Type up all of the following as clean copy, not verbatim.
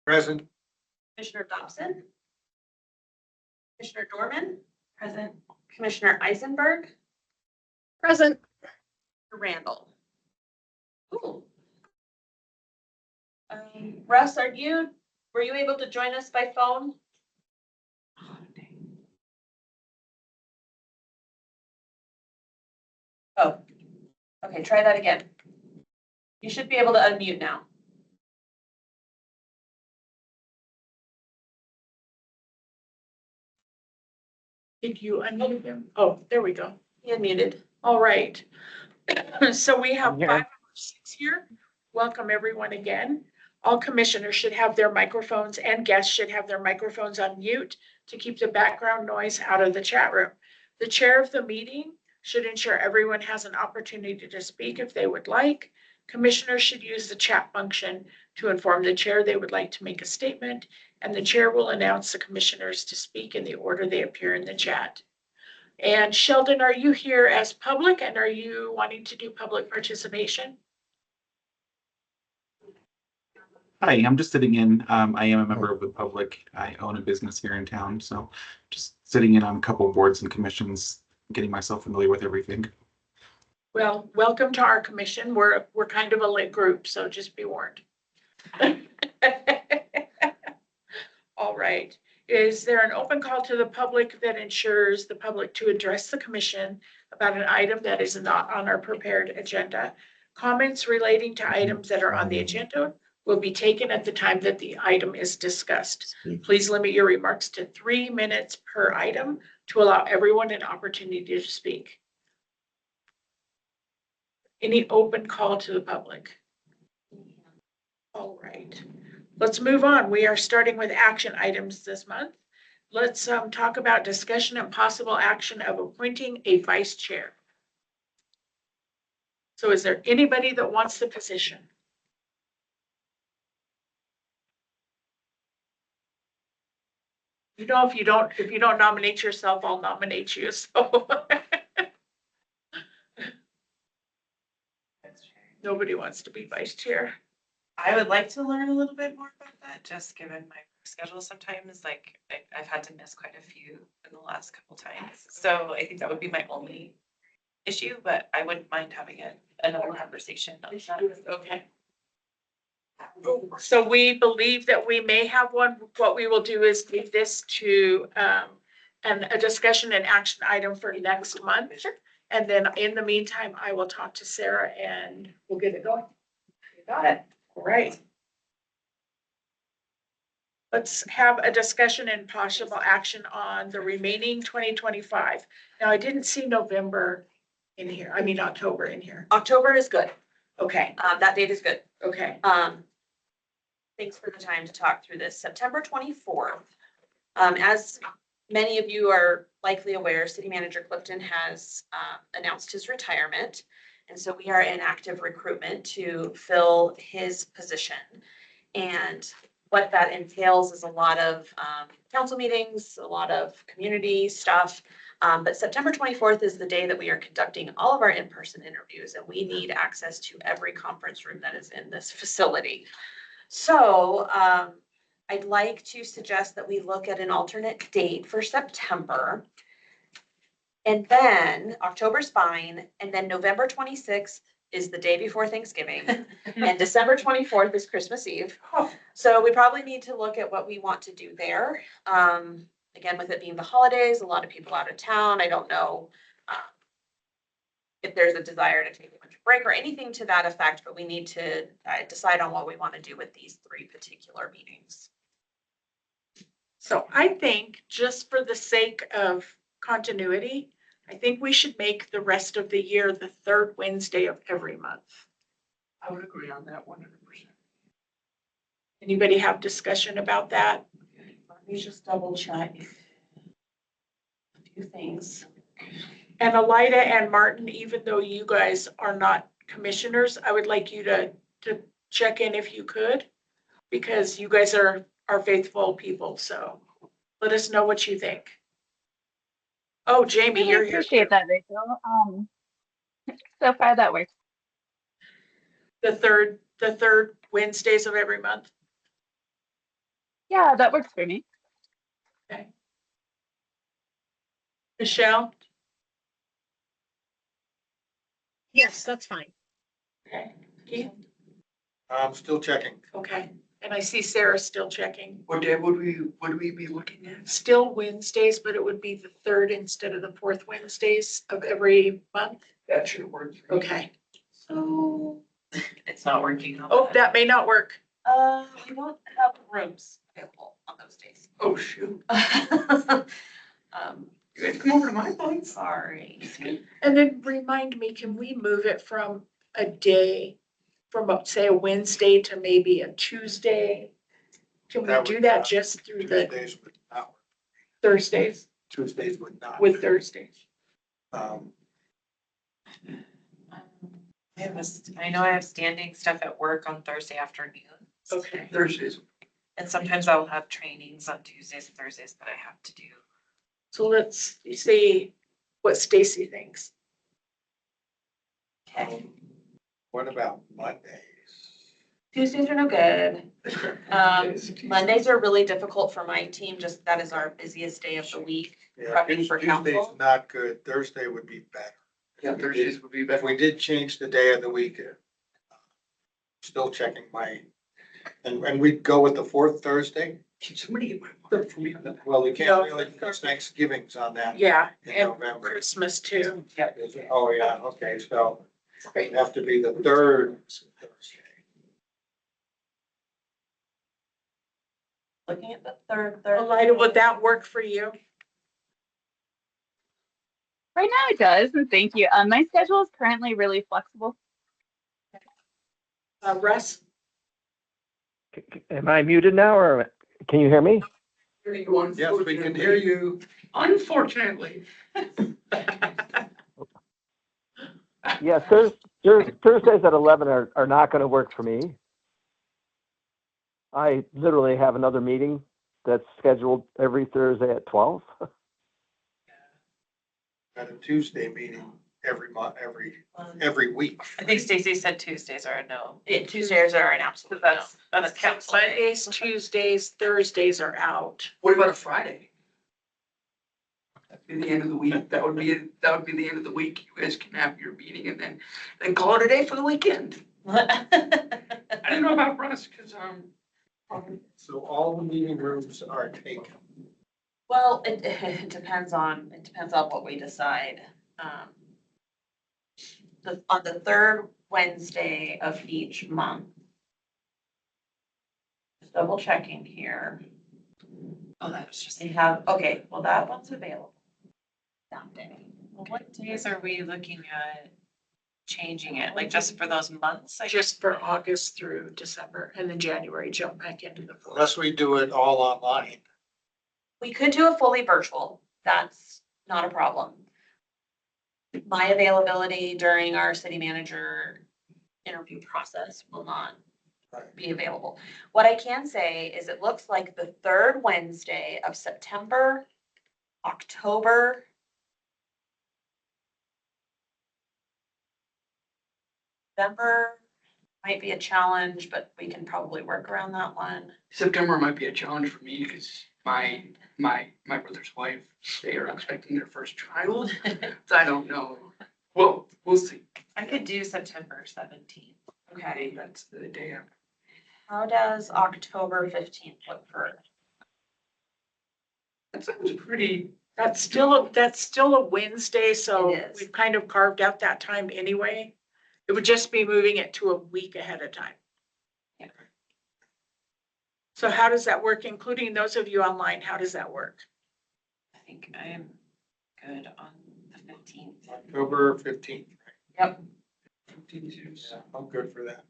Present. Commissioner Dobson. Commissioner Dorman. Present. Commissioner Eisenberg. Present. Randall. Ooh. Russ, were you able to join us by phone? Oh, okay, try that again. You should be able to unmute now. Did you unmute him? Oh, there we go. He unmuted. All right. So we have I'm here. 5 or 6 here. Welcome everyone again. All commissioners should have their microphones and guests should have their microphones on mute to keep the background noise out of the chat room. The chair of the meeting should ensure everyone has an opportunity to speak if they would like. Commissioners should use the chat function to inform the chair they would like to make a statement, and the chair will announce the commissioners to speak in the order they appear in the chat. And Sheldon, are you here as public and are you wanting to do public participation? Hi, I'm just sitting in. I am a member of the public. I own a business here in town, so just sitting in on a couple of boards and commissions, getting myself familiar with everything. Well, welcome to our commission. We're kind of a lit group, so just be warned. All right. Is there an open call to the public that ensures the public to address the commission about an item that is not on our prepared agenda? Comments relating to items that are on the agenda will be taken at the time that the item is discussed. Please limit your remarks to 3 minutes per item to allow everyone an opportunity to speak. Any open call to the public? All right, let's move on. We are starting with action items this month. Let's talk about discussion and possible action of appointing a vice chair. So is there anybody that wants the position? You know, if you don't nominate yourself, I'll nominate you, so. Nobody wants to be vice chair. I would like to learn a little bit more about that, just given my schedule sometimes, like I've had to miss quite a few in the last couple times. So I think that would be my only issue, but I wouldn't mind having another conversation on that. Okay. So we believe that we may have one. What we will do is leave this to a discussion and action item for next month. Sure. And then in the meantime, I will talk to Sarah and we'll get it going. You got it. All right. Let's have a discussion and possible action on the remaining 2025. Now, I didn't see November in here. I mean, October in here. October is good. Okay, That date is good. okay. Thanks for the time to talk through this. September 24th. As many of you are likely aware, City Manager Clifton has announced his retirement. And so we are in active recruitment to fill his position. And what that entails is a lot of council meetings, a lot of community stuff. But September 24th is the day that we are conducting all of our in-person interviews, and we need access to every conference room that is in this facility. So I'd like to suggest that we look at an alternate date for September. And then October's fine, and then November 26th is the day before Thanksgiving, and December 24th is Christmas Eve. So we probably need to look at what we want to do there. Again, with it being the holidays, a lot of people out of town. I don't know if there's a desire to take a winter break or anything to that effect, but we need to decide on what we want to do with these 3 particular meetings. So I think just for the sake of continuity, I think we should make the rest of the year the 3rd Wednesday of every month. I would agree on that 100%. Anybody have discussion about that? Let me just double check a few things. And Elida and Martin, even though you guys are not commissioners, I would like you to check in if you could, because you guys are faithful people. So let us know what you think. Oh, Jamie, you're Really here. appreciate that, Rachel. So far that works. The third Wednesdays of every month. Yeah, that works for me. Michelle? Yes, that's fine. Okay. Keith? I'm still checking. Okay, and I see Sarah still checking. What day would we be looking at? Still Wednesdays, but it would be the third instead of the fourth Wednesdays of every month. That should work. for me. Okay. So, It's not working. on Oh, that may not work. we don't have rooms available on those days. Oh, shoot. Um, You guys come over to my place. sorry. And then remind me, can we move it from a day, from say a Wednesday to maybe a Tuesday? Can we That do would, that just through the Tuesdays would not work. Thursdays Tuesdays would not. with Thursdays? Um, I know I have standing stuff at work on Thursday afternoons. Okay. Thursdays. And sometimes I'll have trainings on Tuesdays and Thursdays that I have to do. So let's see what Stacy thinks. Okay. What about Mondays? Tuesdays are no good. Mondays are really difficult for my team, just that is our busiest day of the week. Yeah, Prepping for Tuesday's council. not good. Thursday would be better. Yeah, Thursdays would be If better. we did change the day of the week, still checking and we'd go with the fourth Thursday? Can somebody get my water for me on that? Well, we can't No. really, because Thanksgiving's on that Yeah, in and November. Christmas too. Is it? Oh, yeah, okay, so Great. it'd have to be the third Thursday. Looking at the third Elida, would that work for you? Right now it does, and thank you. My schedule is currently really flexible. Russ? Am I muted now or can you hear me? Yes, we can hear you. Unfortunately. Yes, Thursdays at 11 are not going to work for me. I literally have another meeting that's scheduled every Thursday at 12. At a Tuesday meeting every month, every week. I think Stacy said Tuesdays are a no. Tuesdays are an absolute no. That's council day. Mondays, Tuesdays, Thursdays are out. What about a Friday? That'd be the end of the week. That would be the end of the week. You guys can have your meeting and then call it a day for the weekend. I didn't know about Russ, cause, So all the meeting rooms are taken. Well, it depends on what we decide. On the third Wednesday of each month. Just double checking here. Oh, that was just. They have, okay, well, that one's available. That day. Well, what days are we looking at changing it? Like just for those months? Like Just for August through December, and then January jump back into the fourth. Unless we do it all online. We could do a fully virtual. That's not a problem. My availability during our city manager interview process will not be available. What I can say is it looks like the third Wednesday of September, October, November might be a challenge, but we can probably work around that one. September might be a challenge for me because my brother's wife, they are expecting their first child. So I don't know. Well, we'll see. I could do September 17th. Okay. That's the day after. How does October 15th look for? That sounds pretty, That's still a Wednesday, so It is. we've kind of carved out that time anyway. It would just be moving it to a week ahead of time. Yeah. So how does that work, including those of you online? How does that work? I think I am good on the 15th. October 15th. Yep. Yeah, I'm good for that.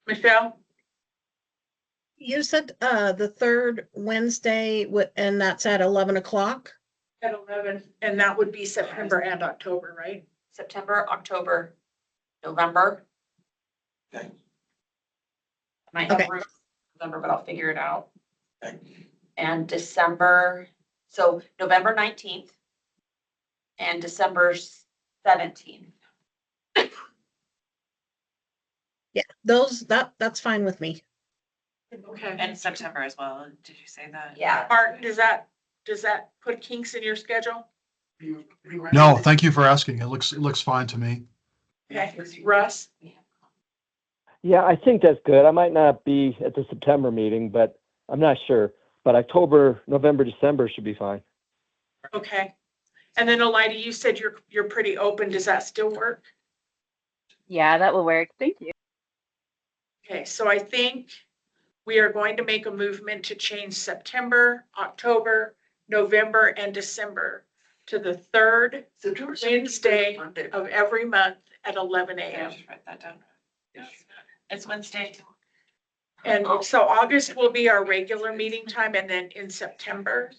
Michelle? You said the third Wednesday, and that's at 11 o'clock? At 11, and that would be September and October, right? September, October, November. Okay. Might have Okay. room in November, but I'll figure it out. Okay. And December, so November 19th and December 17th. Yeah, that's fine with me. Okay. And September as well. Did you say that? Yeah. Martin, does that put kinks in your schedule? No, thank you for asking. It looks fine to me. Okay, Russ? Yeah, I think that's good. I might not be at the September meeting, but I'm not sure. But October, November, December should be fine. Okay. And then Elida, you said you're pretty open. Does that still work? Yeah, that will work. Thank you. Okay, so I think we are going to make a movement to change September, October, November, and December to the third September 17th is Wednesday Monday. of every month at 11 I a.m. just write that down. It's Wednesday. And so August will be our regular meeting time, and then in September,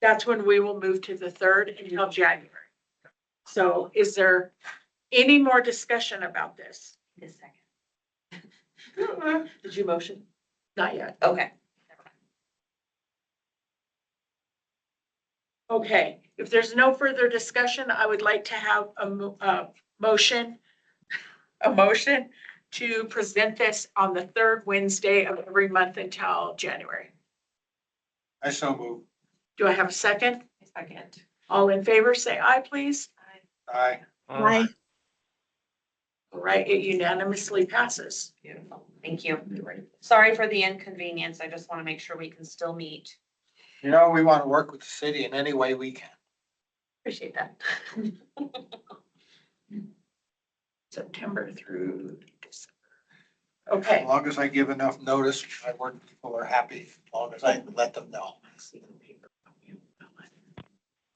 that's when we will move to the third until January. So is there any more discussion about this? This second. Did you motion? Not yet. Okay. Okay, if there's no further discussion, I would like to have a motion to present this on the third Wednesday of every month until January. I so move. Do I have a second? Second. All in favor, say aye, please. Aye. Aye. All right, it unanimously passes. Beautiful. Thank you. Sorry for the inconvenience. I just want to make sure we can still meet. You know, we want to work with the city in any way we can. Appreciate that. September through December. As Okay, long as I give enough notice, my work people are happy, as long as I let them know.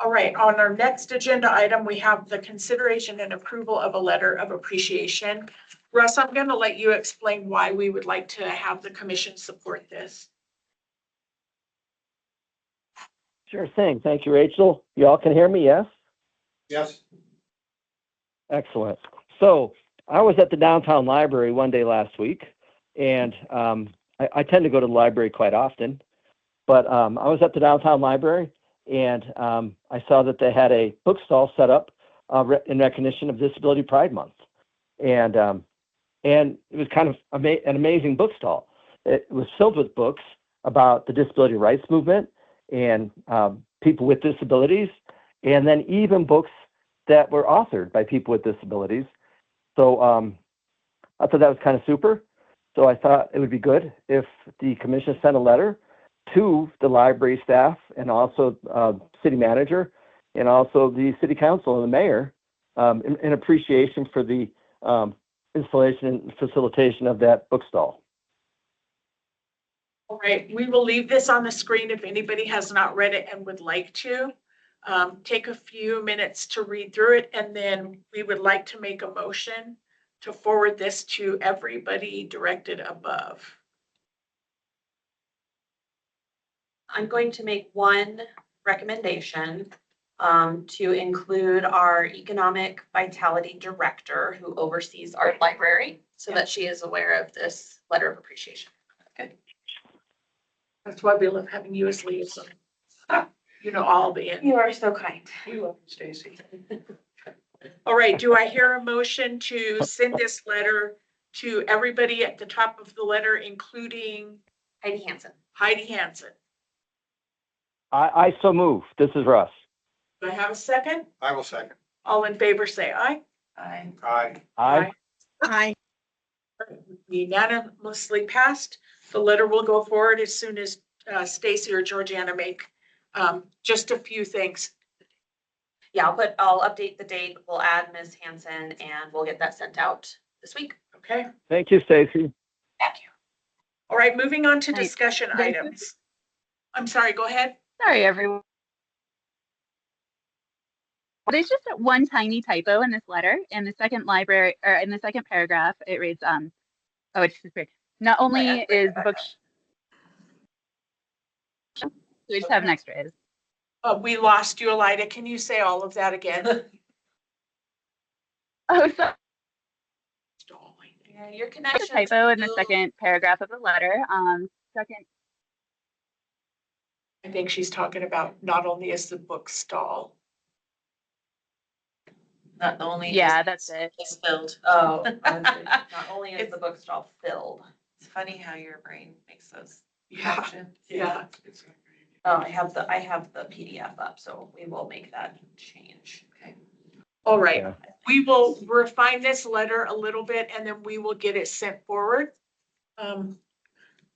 all right, on our next agenda item, we have the consideration and approval of a letter of appreciation. Russ, I'm going to let you explain why we would like to have the commission support this. Sure thing. Thank you, Rachel. You all can hear me, yes? Yes. Excellent. So I was at the downtown library one day last week, and I tend to go to the library quite often, but I was at the downtown library, and I saw that they had a bookstall set up in recognition of Disability Pride Month, and it was kind of an amazing bookstall. It was filled with books about the disability rights movement and people with disabilities, and then even books that were authored by people with disabilities. So I thought that was kind of super. So I thought it would be good if the commission sent a letter to the library staff and also city manager and also the city council and the mayor in appreciation for the installation and facilitation of that bookstall. All right, we will leave this on the screen if anybody has not read it and would like to. Take a few minutes to read through it, and then we would like to make a motion to forward this to everybody directed above. I'm going to make one recommendation to include our Economic Vitality Director who oversees our library so that she is aware of this letter of appreciation. That's why we love having you as liaison. You know all the end. You are so kind. We love you, Stacy. All right, do I hear a motion to send this letter to everybody at the top of the letter, including Heidi Hansen. Heidi Hansen? I so move. This is Russ. Do I have a second? I will second. All in favor, say aye. Aye. Aye. Aye. Aye. Unanimously passed. The letter will go forward as soon as Stacy or Georgiana make just a few things. Yeah, I'll update the date. We'll add Ms. Hansen and we'll get that sent out this week. Okay. Thank you, Stacy. Thank you. All right, moving on to Nice. discussion Thank you. items. I'm sorry, go ahead. Sorry, everyone. There's just one tiny typo in this letter. In the second paragraph, it reads, it's just weird. Not only is the book, we just have an extra. We lost you, Elida. Can you say all of that again? Oh, sorry. Yeah, your There's connection. a typo in the second paragraph of the letter. Second. I think she's talking about not only is the book stall. Not only. Yeah, that's it. It's filled. Oh, not only is the bookstall filled. It's funny how your brain makes those Yeah, connections. yeah. I have the PDF up, so we will make that change. Okay. All right. Yeah. We will refine this letter a little bit and then we will get it sent forward.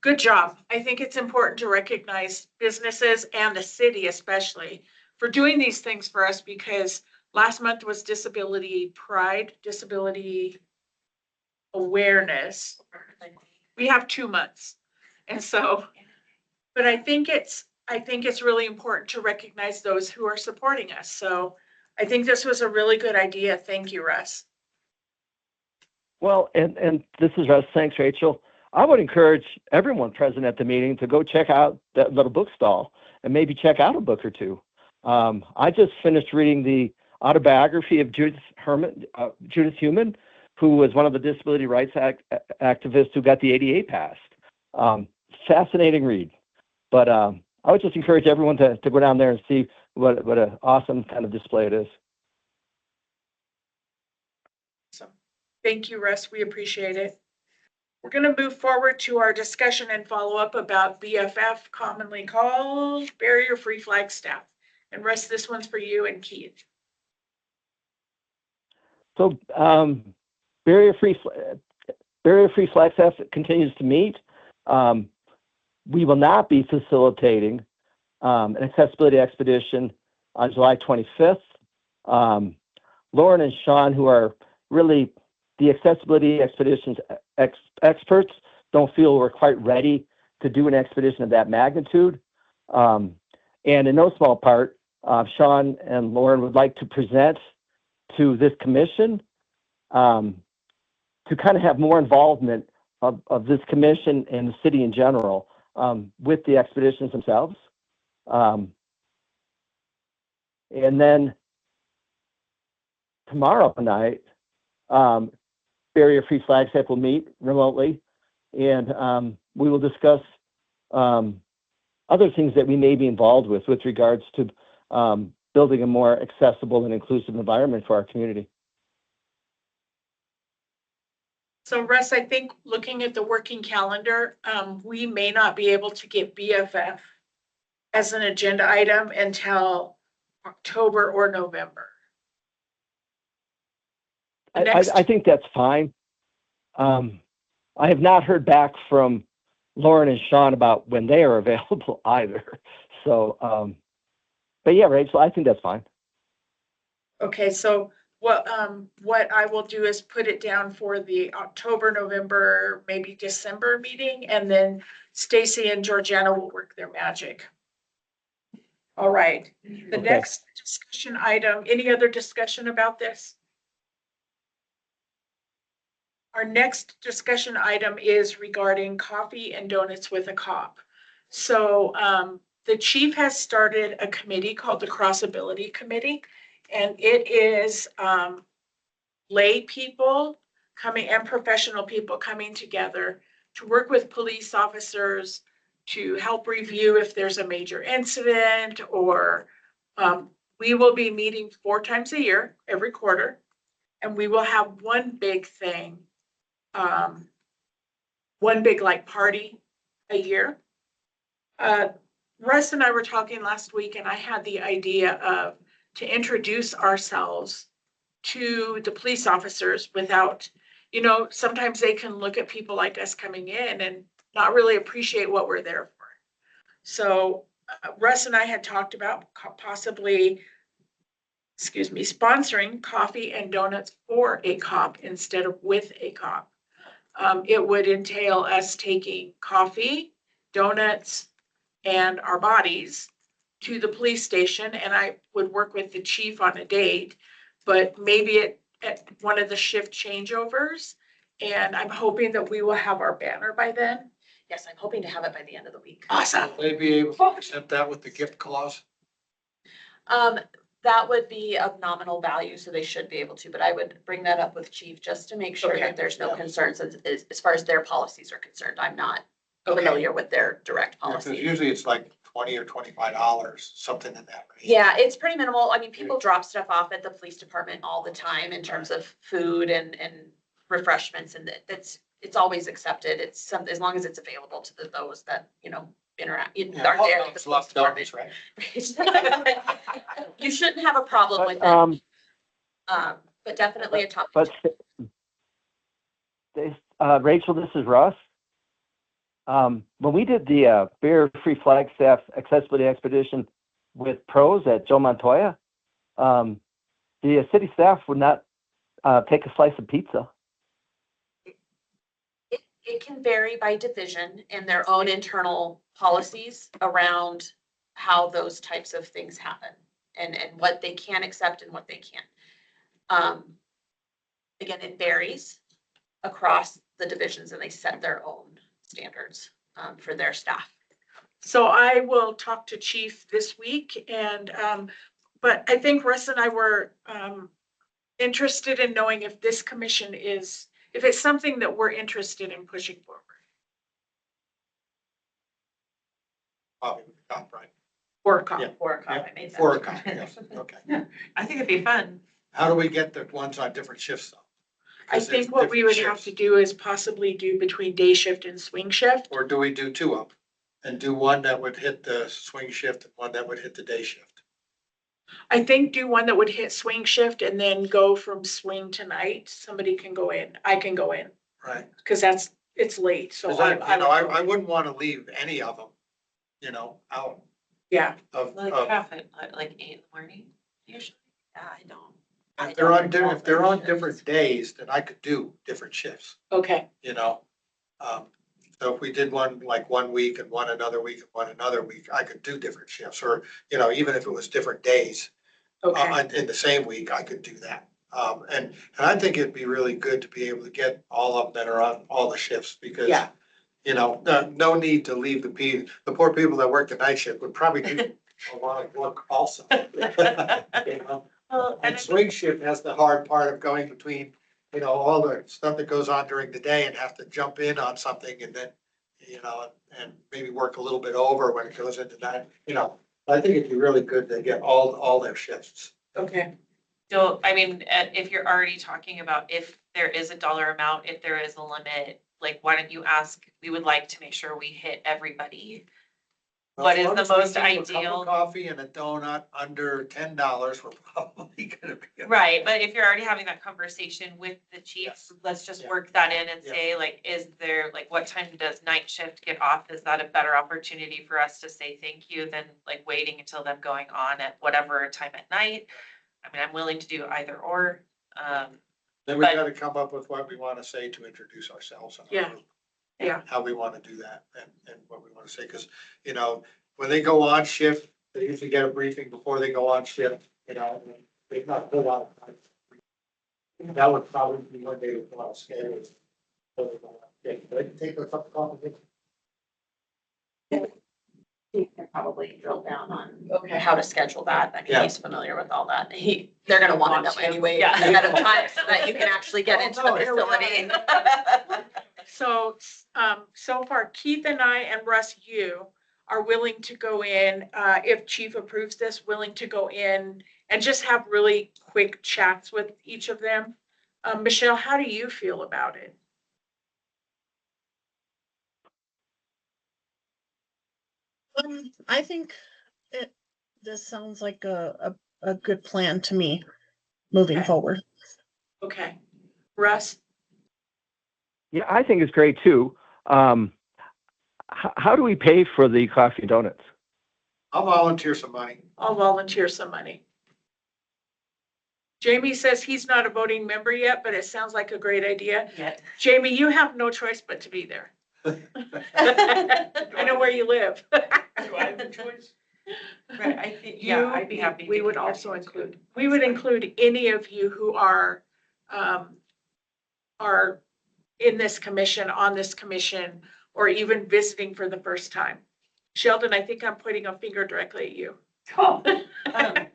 Good job. I think it's important to recognize businesses and the city especially for doing these things for us, because last month was Disability Pride, Disability Awareness. We have 2 months. And so, but I think it's really important to recognize those who are supporting us. So I think this was a really good idea. Thank you, Russ. Well, and this is Russ. Thanks, Rachel. I would encourage everyone present at the meeting to go check out that little book stall and maybe check out a book or two. I just finished reading the autobiography of Judith Heumann, who was one of the disability rights activists who got the ADA passed. Fascinating read. But I would just encourage everyone to go down there and see what an awesome kind of display it is. So thank you, Russ. We appreciate it. We're going to move forward to our discussion and follow up about BFF, commonly called barrier-free Flagstaff. And Russ, this one's for you and Keith. So barrier-free Flagstaff continues to meet. We will not be facilitating an accessibility expedition on July 25th. Lauren and Sean, who are really the accessibility expeditions experts, don't feel we're quite ready to do an expedition of that magnitude. And in no small part, Sean and Lauren would like to present to this commission to kind of have more involvement of this commission and the city in general with the expeditions themselves. And then tomorrow night, Barrier-Free Flagstaff will meet remotely, and we will discuss other things that we may be involved with regards to building a more accessible and inclusive environment for our community. So Russ, I think looking at the working calendar, we may not be able to get BFF as an agenda item until October or November. I think that's fine. I have not heard back from Lauren and Sean about when they are available either. So, but yeah, Rachel, I think that's fine. Okay, so what I will do is put it down for the October, November, maybe December meeting, and then Stacy and Georgiana will work their magic. All right, the Okay. next discussion item, any other discussion about this? Our next discussion item is regarding coffee and donuts with a cop. So the chief has started a committee called the Crossability Committee, and it is lay people coming and professional people coming together to work with police officers to help review if there's a major incident, or we will be meeting 4 times a year, every quarter, and we will have one big thing, one big like party a year. Russ and I were talking last week, and I had the idea of to introduce ourselves to the police officers without, sometimes they can look at people like us coming in and not really appreciate what we're there for. So Russ and I had talked about possibly, sponsoring coffee and donuts for a cop instead of with a cop. It would entail us taking coffee, donuts, and our bodies to the police station, and I would work with the chief on a date, but maybe at one of the shift changeovers. And I'm hoping that we will have our banner by then. Yes, I'm hoping to have it by the end of the week. Awesome. Will they be able to accept that with the gift clause? That would be of nominal value, so they should be able to, but I would bring that up with chief just to make sure Okay. that there's no concerns as far as their policies are concerned. I'm not Okay. familiar with their direct Because policies. usually it's like $20 or $25, something in that range. Yeah, it's pretty minimal. I mean, people drop stuff off at the police department all the time in terms of food and refreshments, and that's it's always accepted. It's some, as long as it's available to those that, interact, Yeah, are there. hot at the dogs, police left department. donuts, right? You shouldn't have a problem with But, it, but definitely a topic. but Rachel, this is Russ. When we did the Beer-Free Flagstaff Accessibility Expedition with pros at Joe Montoya, the city staff would not take a slice of pizza. It can vary by division and their own internal policies around how those types of things happen and what they can accept and what they can't. Again, it varies across the divisions and they set their own standards for their staff. So I will talk to Chief this week and, but I think Russ and I were, interested in knowing if this commission if it's something that we're interested in pushing forward. Probably with the cop, right? Or a cop. Yeah. 4 o'clock, Yeah, I made that. 4 o'clock, yes, okay. I think it'd be fun. How do we get the ones on different shifts though? I 'Cause there's think what we would different have to shifts. do is possibly do between day shift and swing shift. Or do we do 2 of them? And do one that would hit the swing shift and one that would hit the day shift? I think do one that would hit swing shift and then go from swing to night. Somebody can go in, I can go in, Right. because it's late, so 'Cause I wouldn't want to leave any of them, out yeah. of, Like of, half at like 8 in the morning, usually. Yeah, I don't. if they're on, if they're on different days, then I could do different shifts, Okay, So if we did one like 1 week and one another week and one another week, I could do different shifts, or, even if it was different days. okay. In the same week, I could do that. And I think it'd be really good to be able to get all of them that are on all the shifts because, Yeah. no need to leave the poor people that work the night shift would probably do a lot of work also. You know? Well, And swing shift has the hard part of going between, all the stuff that goes on during the day and have to jump in on something and then, and maybe work a little bit over when it goes into night, I think it'd be really good to get all their shifts. Okay, So, I mean, if you're already talking about if there is a dollar amount, if there is a limit, like, why don't you ask, we would like to make sure we hit everybody. What is As long the as we most do a cup of ideal? Coffee and a donut under $10, we're probably gonna be. Right, but if you're already having that conversation with the chief, Yes. let's just Yeah. work that in and Yeah. say, like, is there, like, what time does night shift get off? Is that a better opportunity for us to say thank you than like waiting until them going on at whatever time at night? I mean, I'm willing to do either or. Then we But- gotta come up with what we wanna say to introduce ourselves. And our Yeah. group. Yeah. How we wanna do that and what we wanna say, cause, when they go on shift, they usually get a briefing before they go on shift, and they've not put out. That would probably be one day with a lot of schedules. They can take a cup of coffee. He can probably drill down on okay. how to schedule that. I mean, Yeah. he's familiar with all that. They're gonna want to know anyway Yeah. ahead of time so that you can actually get into the Oh, no, here we are. facility. So, so far Keith and I and Russ, you are willing to go in, if chief approves this, willing to go in and just have really quick chats with each of them. Michelle, how do you feel about it? I think this sounds like a good plan to me moving Okay. forward. Okay. Russ? Yeah, I think it's great too. How do we pay for the coffee and donuts? I'll volunteer some money. I'll volunteer some money. Jamie says he's not a voting member yet, but it sounds like a great idea. Yeah. Jamie, you have no choice but to be there. I know where you live. Do I have a choice? Right, I think, yeah, I'd be happy. We to would do that also too. include, we would include any of you who are in this commission, on this commission, or even visiting for the first time. Sheldon, I think I'm pointing a finger directly at you. I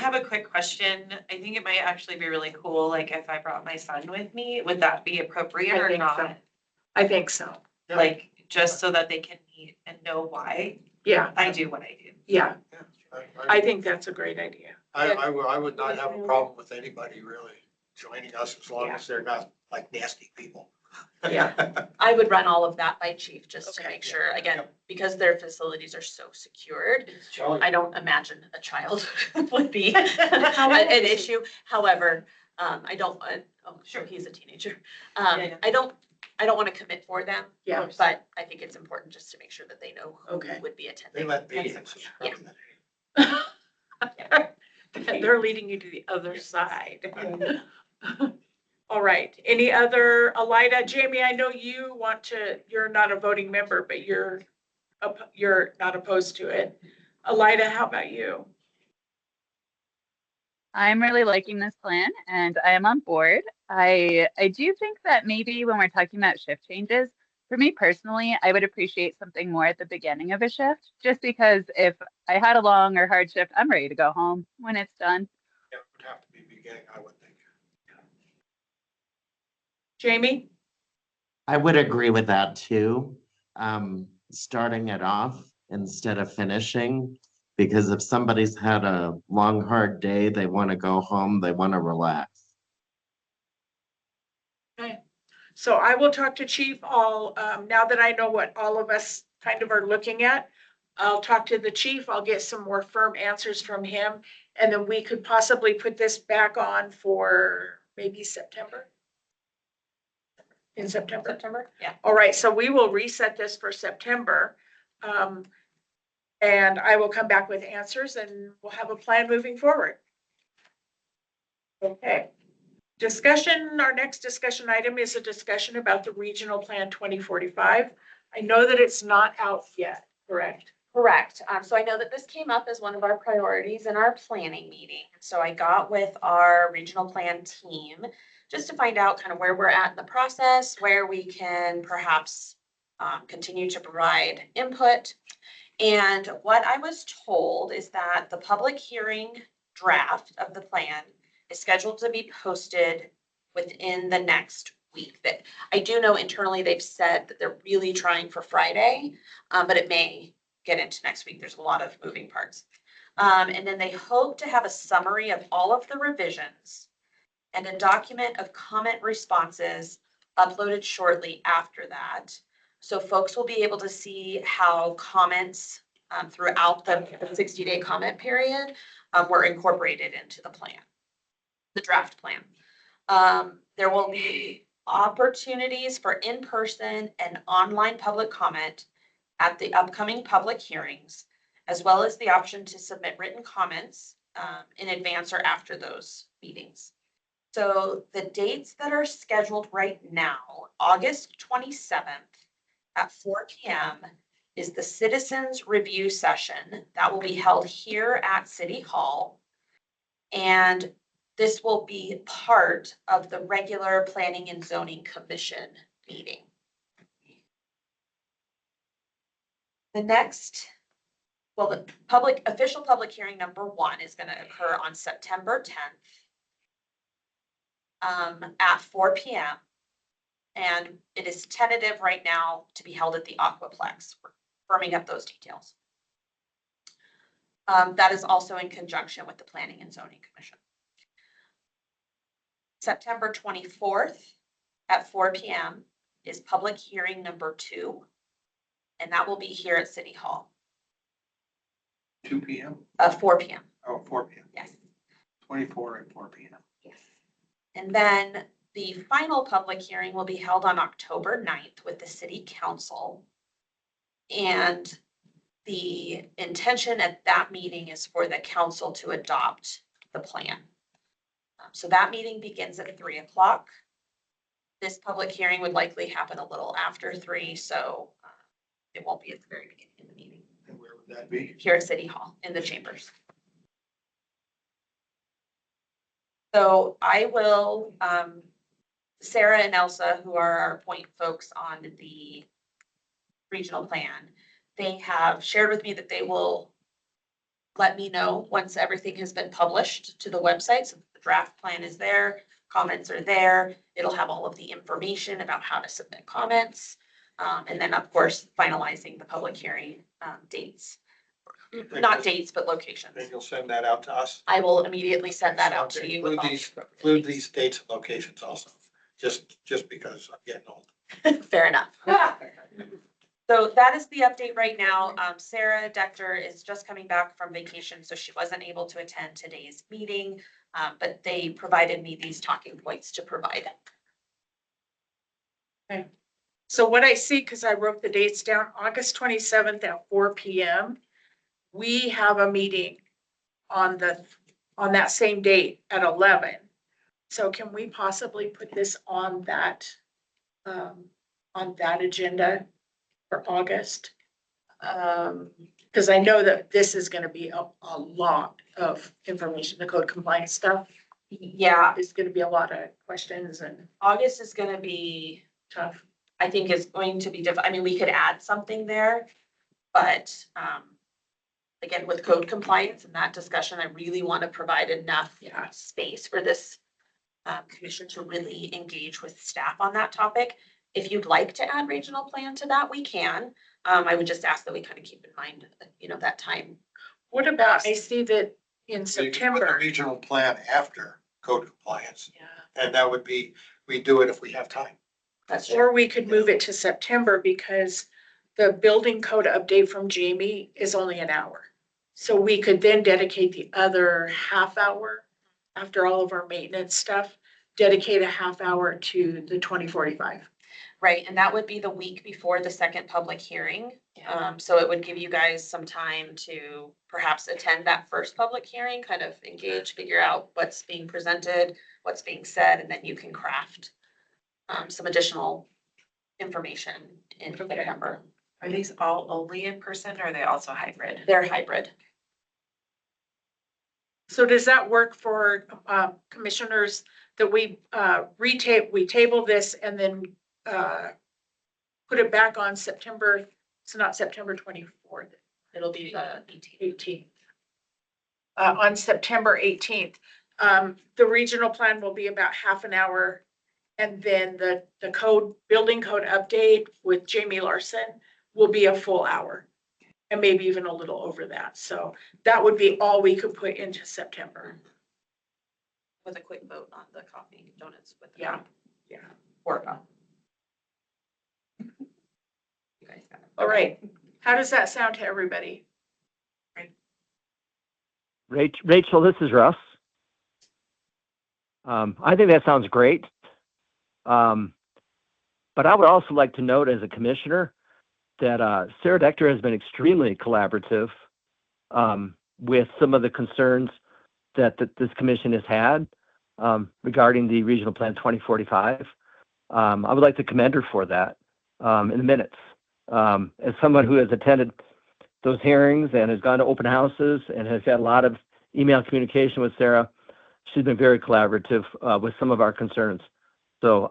have a quick question. I think it might actually be really cool, like if I brought my son with me, would that be appropriate I or think so. not? I think so. Yeah. Like, just so that they can meet and know why Yeah, I do what I do. yeah. Yeah, I think that's a great idea. I would not have a problem with anybody really joining us as long as they're not like nasty people. Yeah. I would run all of that by chief, just to Okay. make sure, again, Yep. because their facilities are so secured. Oh, I don't imagine a child would be How old an is he? issue. However, I don't, oh, sure, he's a teenager. Yeah. I don't want to commit for them. Yeah. But I think it's important just to make sure that they know who Okay. would be They attending. let me. Yeah. They're leading you to the other side. All right, any other, Elida, Jamie, I know you want to, you're not a voting member, but you're not opposed to it. Elida, how about you? I'm really liking this plan and I am on board. I do think that maybe when we're talking about shift changes, for me personally, I would appreciate something more at the beginning of a shift, just because if I had a long or hard shift, I'm ready to go home when it's done. Yeah, it would have to be beginning, I would think. Jamie? I would agree with that too. Starting it off instead of finishing, because if somebody's had a long, hard day, they want to go home, they want to relax. Okay, so I will talk to Chief all, now that I know what all of us kind of are looking at. I'll talk to the chief, I'll get some more firm answers from him, and then we could possibly put this back on for maybe September. In September. September? Yeah. All right, so we will reset this for September. And I will come back with answers and we'll have a plan moving forward. Okay. Discussion, our next discussion item is a discussion about the Regional Plan 2045. I know that it's not out yet, correct? Correct. So I know that this came up as one of our priorities in our planning meeting. So I got with our regional plan team just to find out kind of where we're at in the process, where we can perhaps continue to provide input. And what I was told is that the public hearing draft of the plan is scheduled to be posted within the next week. That I do know internally they've said that they're really trying for Friday, but it may get into next week. There's a lot of moving parts. And then they hope to have a summary of all of the revisions and a document of comment responses uploaded shortly after that. So folks will be able to see how comments throughout the 60-day comment period were incorporated into the plan, the draft plan. There will be opportunities for in-person and online public comment at the upcoming public hearings, as well as the option to submit written comments in advance or after those meetings. So the dates that are scheduled right now, August 27th at 4 p.m. is the citizens review session that will be held here at City Hall. And this will be part of the regular Planning and Zoning Commission meeting. The next, well, the official public hearing number 1 is going to occur on September 10th at 4 p.m. And it is tentative right now to be held at the Aquaplex. We're firming up those details. That is also in conjunction with the Planning and Zoning Commission. September 24th at 4 p.m. is public hearing number 2. And that will be here at City Hall. 2 p.m. 4 p.m. Oh, 4 p.m. Yes. 24 and 4 p.m. Yes. And then the final public hearing will be held on October 9th with the City Council. And the intention at that meeting is for the council to adopt the plan. So that meeting begins at 3 o'clock. This public hearing would likely happen a little after 3, so it won't be at the very beginning of the meeting. And where would that be? Here at City Hall in the chambers. So I will, Sarah and Elsa, who are our point folks on the regional plan, they have shared with me that they will let me know once everything has been published to the website. So the draft plan is there, comments are there. It'll have all of the information about how to submit comments. And then of course, finalizing the public hearing dates, not dates, but locations. Then you'll send that out to us. I will immediately send that out to Okay, you. with all the Include these dates and locations also. just because I'm getting old. Fair enough. So that is the update right now. Sarah Dector is just coming back from vacation, so she wasn't able to attend today's meeting. But they provided me these talking points to provide. So what I see, because I wrote the dates down, August 27th at 4 p.m. We have a meeting on that same date at 11. So can we possibly put this on that agenda for August? Because I know that this is going to be a lot of information, the code compliance stuff. Yeah, It's going to be a lot of questions and August is gonna be, tough. I think is going to be different. I mean, we could add something there, but again, with code compliance and that discussion, I really want to provide enough space for this commission to really engage with staff on that topic. If you'd like to add regional plan to that, we can. I would just ask that we kind of keep in mind, that time. What about, I see that in So you can put the September. regional plan after code compliance, Yeah. and that would be, we do it if we have time. That's true. Or we could move it to September because the building code update from Jamie is only an hour. So we could then dedicate the other half hour after all of our maintenance stuff, dedicate a half hour to the 2045. Right, and that would be the week before the second public hearing. So it would give you guys some time to perhaps attend that first public hearing, kind of engage, figure out what's being presented, what's being said, and then you can craft some additional information in September. Are these all only in person or are they also hybrid? They're hybrid. So does that work for commissioners that we table this and then put it back on September, it's not September 24th, It'll be the 18th. On September 18th. The regional plan will be about half an hour. And then the building code update with Jamie Larson will be a full hour. And maybe even a little over that. So that would be all we could put into September. with a quick vote on the coffee donuts with. Yeah. Or. You guys got it. All right. How does that sound to everybody? Rachel, this is Russ. I think that sounds great. But I would also like to note as a commissioner that Sarah Dector has been extremely collaborative with some of the concerns that this commission has had regarding the Regional Plan 2045. I would like to commend her for that in the minutes. As someone who has attended those hearings and has gone to open houses and has had a lot of email communication with Sarah, she's been very collaborative with some of our concerns. So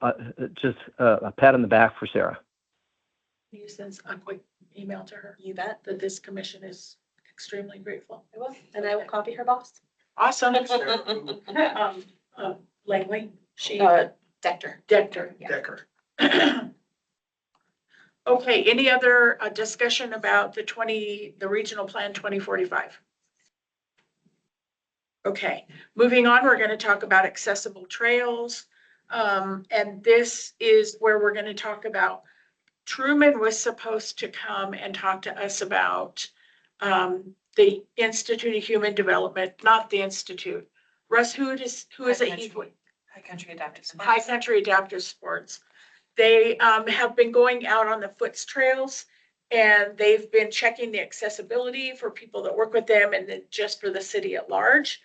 just a pat on the back for Sarah. You send a quick email to her You bet. that this commission is extremely grateful. I will, and I will copy her boss. Awesome. Langley, she, Dector. Dector. Decker. Okay, any other discussion about the regional plan 2045? Okay, moving on, we're going to talk about accessible trails. And this is where we're going to talk about, Truman was supposed to come and talk to us about the Institute of Human Development, not the Institute. Russ, who is it? High Country Adaptive Sports. High Country Adaptive Sports. They have been going out on the foots trails and they've been checking the accessibility for people that work with them and then just for the city at large.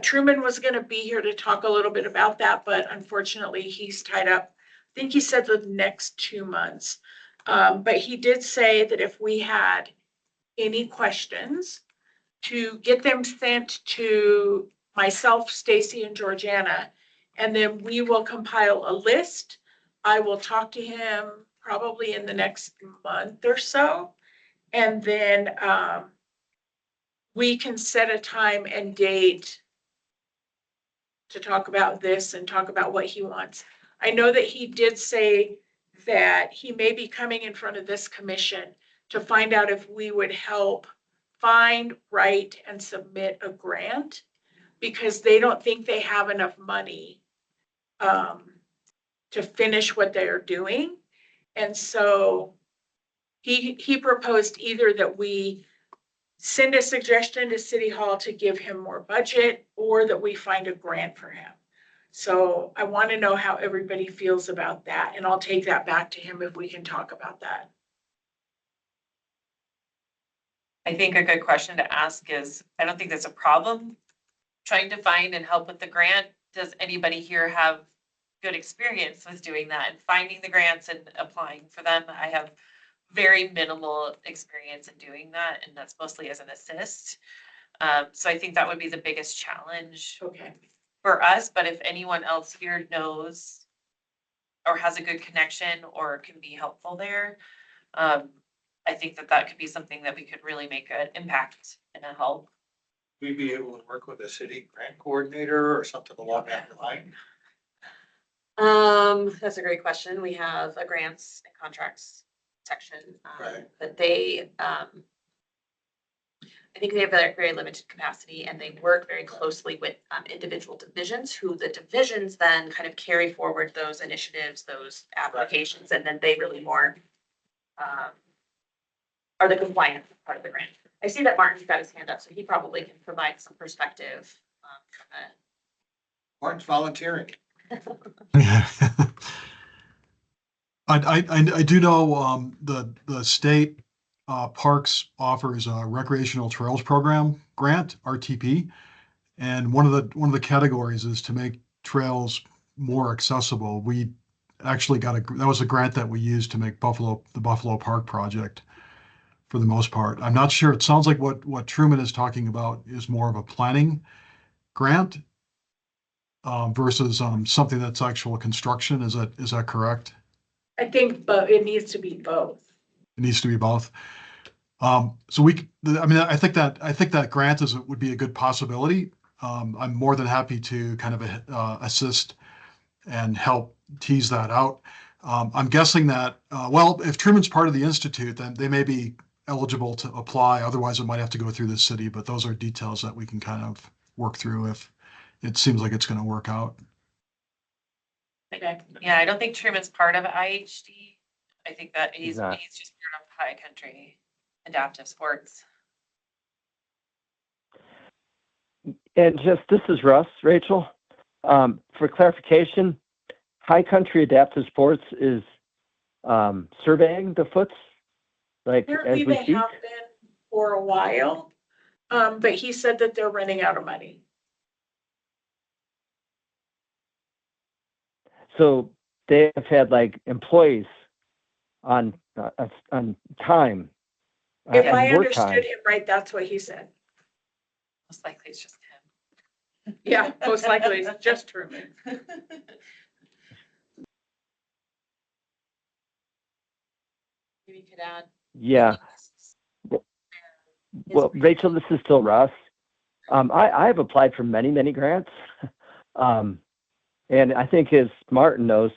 Truman was going to be here to talk a little bit about that, but unfortunately he's tied up. I think he said the next 2 months. But he did say that if we had any questions, to get them sent to myself, Stacy, and Georgiana, and then we will compile a list. I will talk to him probably in the next month or so. And then we can set a time and date to talk about this and talk about what he wants. I know that he did say that he may be coming in front of this commission to find out if we would help find, write, and submit a grant because they don't think they have enough money to finish what they are doing. And so he proposed either that we send a suggestion to City Hall to give him more budget, or that we find a grant for him. So I want to know how everybody feels about that, and I'll take that back to him if we can talk about that. I think a good question to ask is, I don't think that's a problem trying to find and help with the grant. Does anybody here have good experience with doing that and finding the grants and applying for them? I have very minimal experience in doing that, and that's mostly as an assist. So I think that would be the biggest challenge Okay. for us, but if anyone else here knows or has a good connection or can be helpful there, I think that that could be something that we could really make an impact and a help. We'd be able to work with a city grant coordinator or something along that line. That's a great question. We have a grants and contracts section. Right. But they, I think they have a very limited capacity, and they work very closely with individual divisions, who the divisions then kind of carry forward those initiatives, those applications, and then they really more are the compliance part of the grant. I see that Martin's got his hand up, so he probably can provide some perspective. Martin's volunteering. I do know, the state, parks offers a recreational trails program grant, RTP. And one of the categories is to make trails more accessible. We actually that was a grant that we used to make the Buffalo Park project for the most part. I'm not sure. It sounds like what Truman is talking about is more of a planning grant, versus something that's actual construction. Is that correct? I think, but it needs to be both. It needs to be both. So I think that grant would be a good possibility. I'm more than happy to kind of assist and help tease that out. I'm guessing that, well, if Truman's part of the institute, then they may be eligible to apply. Otherwise, it might have to go through the city, but those are details that we can kind of work through if it seems like it's going to work out. Okay. Yeah, I don't think Truman's part of IHD. I think that he's not. just part of High Country Adaptive Sports. And this is Russ, Rachel. For clarification, High Country Adaptive Sports is surveying the foots, like Apparently as we they speak. have been for a while, but he said that they're running out of money. So they have had like employees on time. If and I work time. understood him right, that's what he said. Most likely it's just him. Yeah, most likely it's just Truman. Maybe you could add. Yeah. Well, Rachel, this is still Russ. I have applied for many, many grants. And I think, as Martin knows,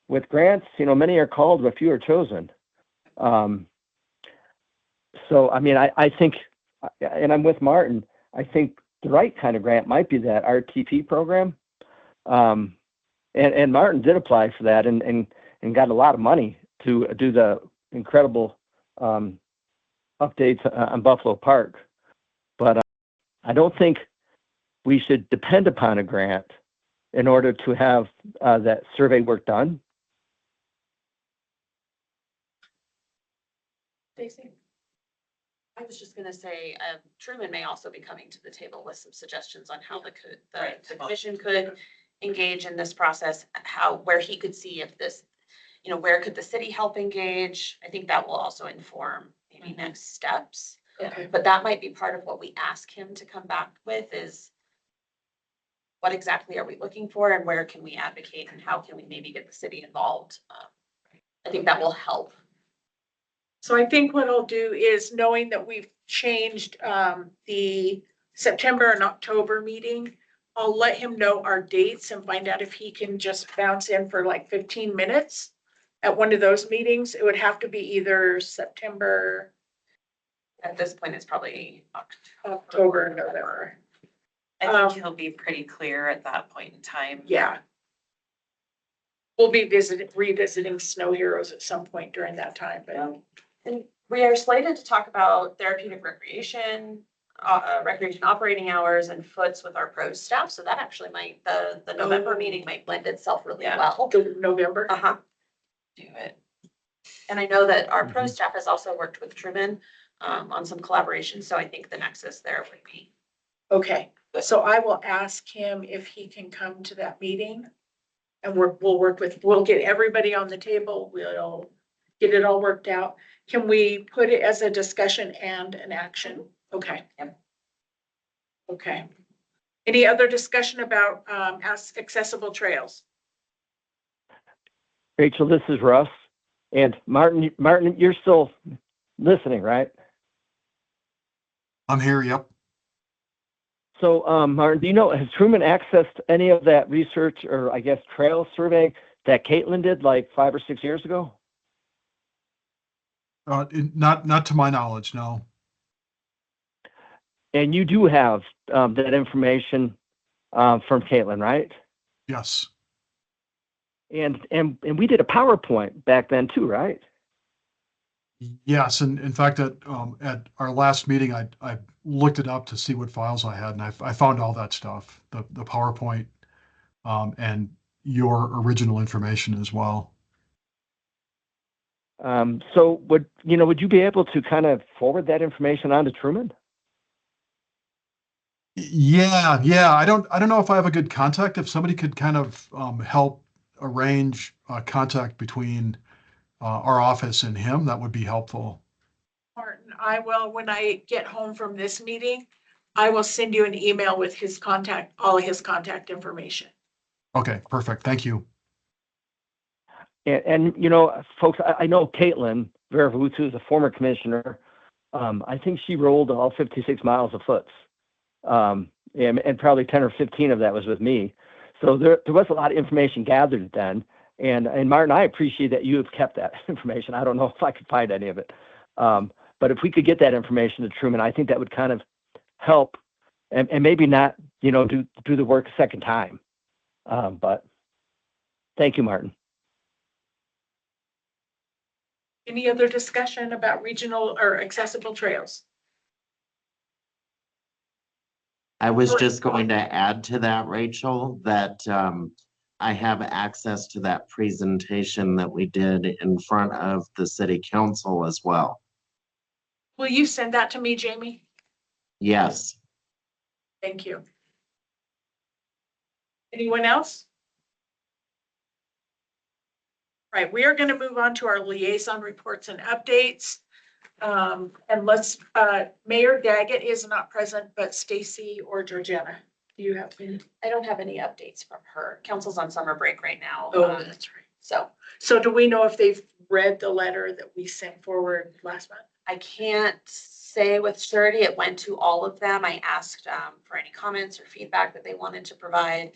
with grants, many are called, but few are chosen. So, I mean, I think, and I'm with Martin, I think the right kind of grant might be that RTP program. And Martin did apply for that and got a lot of money to do the incredible updates on Buffalo Park. But I don't think we should depend upon a grant in order to have that survey work done. Stacy? I was just gonna say, Truman may also be coming to the table with some suggestions on how the commission could engage in this process, where he could see if this, where could the city help engage? I think that will also inform maybe next steps. Okay. But that might be part of what we ask him to come back with, is what exactly are we looking for, and where can we advocate, and how can we maybe get the city involved? I think that will help. So I think what I'll do is, knowing that we've changed the September and October meeting, I'll let him know our dates and find out if he can just bounce in for like 15 minutes at one of those meetings. It would have to be either September, At this point, it's probably October, November. I think he'll be pretty clear at that point in time. Yeah. we'll be revisiting Snow Heroes at some point during that time, but And we are slated to talk about therapeutic recreation, recreation operating hours and foots with our pros staff. So that actually might, the November meeting might blend itself really Yeah. well. the November. Uh-huh. Do it. And I know that our pro staff has also worked with Truman on some collaboration. So I think the nexus there would be. Okay, so I will ask him if he can come to that meeting. And we'll get everybody on the table. We'll get it all worked out. Can we put it as a discussion and an action? Okay. Yep. Okay. Any other discussion about accessible trails? Rachel, this is Russ. And Martin, you're still listening, right? I'm here, yep. So, Martin, do you know, has Truman accessed any of that research or I guess trail survey that Caitlin did like 5 or 6 years ago? Not to my knowledge, no. And you do have that information from Caitlin, right? Yes. And we did a PowerPoint back then too, right? Yes, and in fact, at our last meeting, I looked it up to see what files I had, and I found all that stuff, the PowerPoint, and your original information as well. So would you be able to kind of forward that information on to Truman? Yeah. I don't know if I have a good contact. If somebody could kind of help arrange contact between our office and him, that would be helpful. Martin, I will, when I get home from this meeting, I will send you an email with his contact, all of his contact information. Okay, perfect. Thank you. And folks, I know Caitlin Veravutsu, who's a former commissioner. I think she rolled all 56 miles of foots. And probably 10 or 15 of that was with me. So there was a lot of information gathered then. And Martin, I appreciate that you have kept that information. I don't know if I could find any of it. But if we could get that information to Truman, I think that would kind of help and maybe not, do the work a second time. But thank you, Martin. Any other discussion about regional or accessible trails? I was just going to add to that, Rachel, that I have access to that presentation that we did in front of the city council as well. Will you send that to me, Jamie? Yes. Thank you. Anyone else? Right, we are going to move on to our liaison reports and updates. And Mayor Daggett is not present, but Stacy or Georgiana, do you have any? I don't have any updates from her. Council's on summer break right now. Oh, that's right. So do we know if they've read the letter that we sent forward last month? I can't say with surety. It went to all of them. I asked for any comments or feedback that they wanted to provide.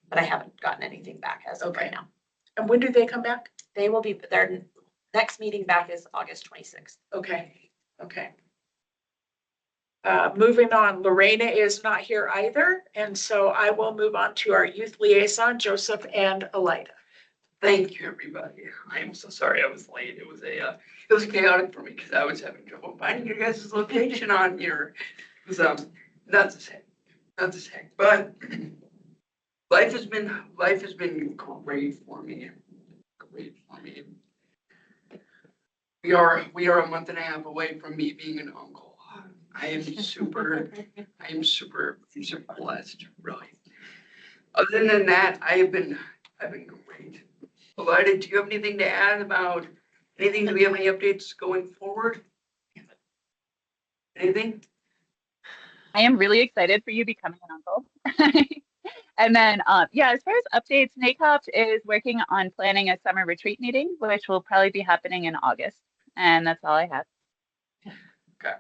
But I haven't gotten anything back as of right now. And when do they come back? They will be, their next meeting back is August 26th. Okay. Moving on, Lorena is not here either. And so I will move on to our youth liaison, Joseph and Elida. Thank you, everybody. I am so sorry I was late. It was chaotic for me because I was having trouble finding your guys' location on here. It was nuts as heck. But life has been great for me. We are a month and a half away from me being an uncle. I am super blessed, really. Other than that, I've been great. Elida, do you have anything to add about anything? Do we have any updates going forward? Anything? I am really excited for you becoming an uncle. And then, as far as updates, NACOP is working on planning a summer retreat meeting, which will probably be happening in August. And that's all I have. Okay.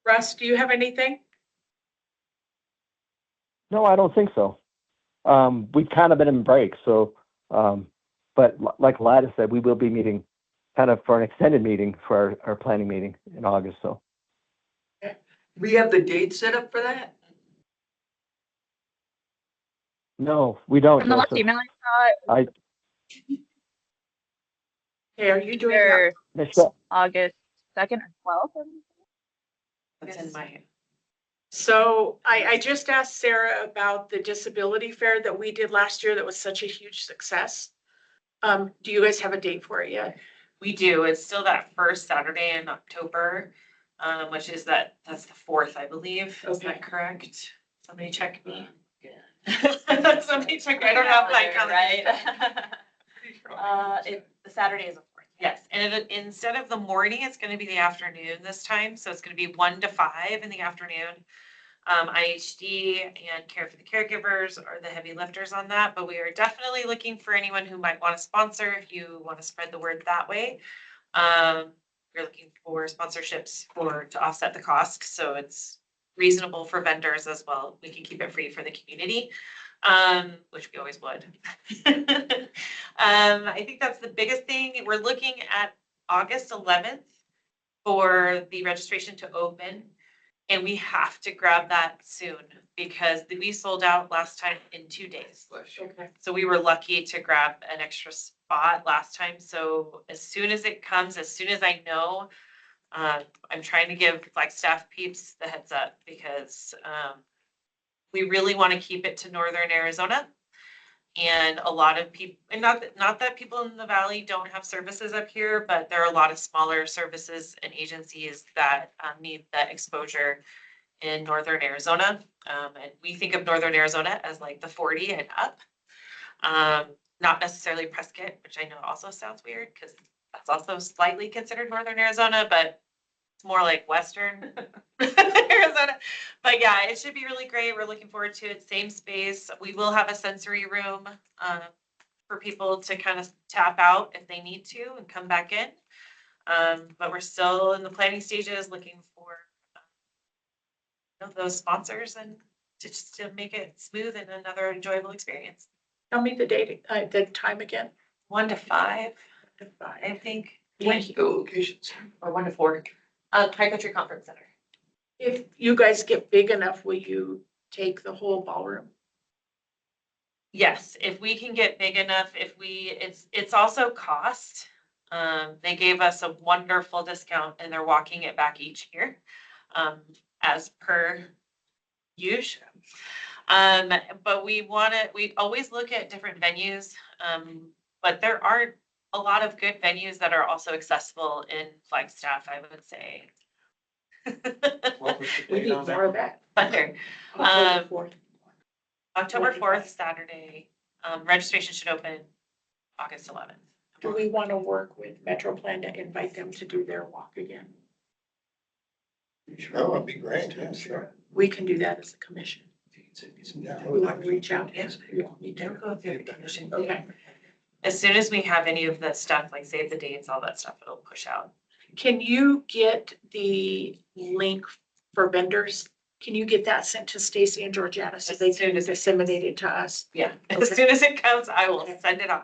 Russ, do you have anything? No, I don't think so. We've kind of been in break, so, but like Lida said, we will be meeting kind of for an extended meeting for our planning meeting in August, so. We have the date set up for that? No, we don't, And the last Joseph. email I saw, Hey, are you doing that? either Michelle, August 2nd or 12th. That's in my, So I just asked Sarah about the disability fair that we did last year that was such a huge success. Do you guys have a date for it yet? we do, it's still that first Saturday in October, which is that's the 4th, I believe. Is Okay. that correct? Somebody check me. Somebody check, I don't have my calendar. The Saturday is the 4th. Yes, and instead of the morning, it's gonna be the afternoon this time, so it's gonna be 1 to 5 in the afternoon. IHD and Care for the Caregivers are the heavy lifters on that, but we are definitely looking for anyone who might want to sponsor if you want to spread the word that way. We're looking for sponsorships to offset the cost, so it's reasonable for vendors as well. We can keep it free for the community, which we always would. I think that's the biggest thing. We're looking at August 11th for the registration to open. And we have to grab that soon because we sold out last time in 2 days. Okay. So we were lucky to grab an extra spot last time. So as soon as it comes, as soon as I know, I'm trying to give Flagstaff peeps the heads up because we really want to keep it to Northern Arizona. And a lot of people, and not that people in the valley don't have services up here, but there are a lot of smaller services and agencies that need that exposure in Northern Arizona. And we think of Northern Arizona as like the 40 and up. Not necessarily Prescott, which I know also sounds weird because that's also slightly considered Northern Arizona, but it's more like Western Arizona. But yeah, it should be really great. We're looking forward to it. Same space. We will have a sensory room for people to kind of tap out if they need to and come back in. But we're still in the planning stages looking for those sponsors and just to make it smooth and another enjoyable experience. Tell me the date, the time again. 1 to 5, I think. When, The locations. Or 1 to 4. High Country Conference Center. if you guys get big enough, will you take the whole ballroom? Yes, if we can get big enough, it's also cost. They gave us a wonderful discount and they're walking it back each year, as per usual. But we always look at different venues, but there are a lot of good venues that are also accessible in Flagstaff, I would say. What was the We date need on that? more of that. Thunder. October 4th. October 4th, Saturday. Registration should open August 11th. Do we want to work with Metro Plan to invite them to do their walk again? That would be great, yeah, sure. We can do that as a commission. Yeah. We want to reach out. Yes. We want me Don't to. go through the commission. Okay. As soon as we have any of the stuff, like save the dates, all that stuff, it'll push out. Can you get the link for vendors? Can you get that sent to Stacy and Georgiana so they can disseminate it to us? Yeah, as Okay. soon as it comes, I will send it on.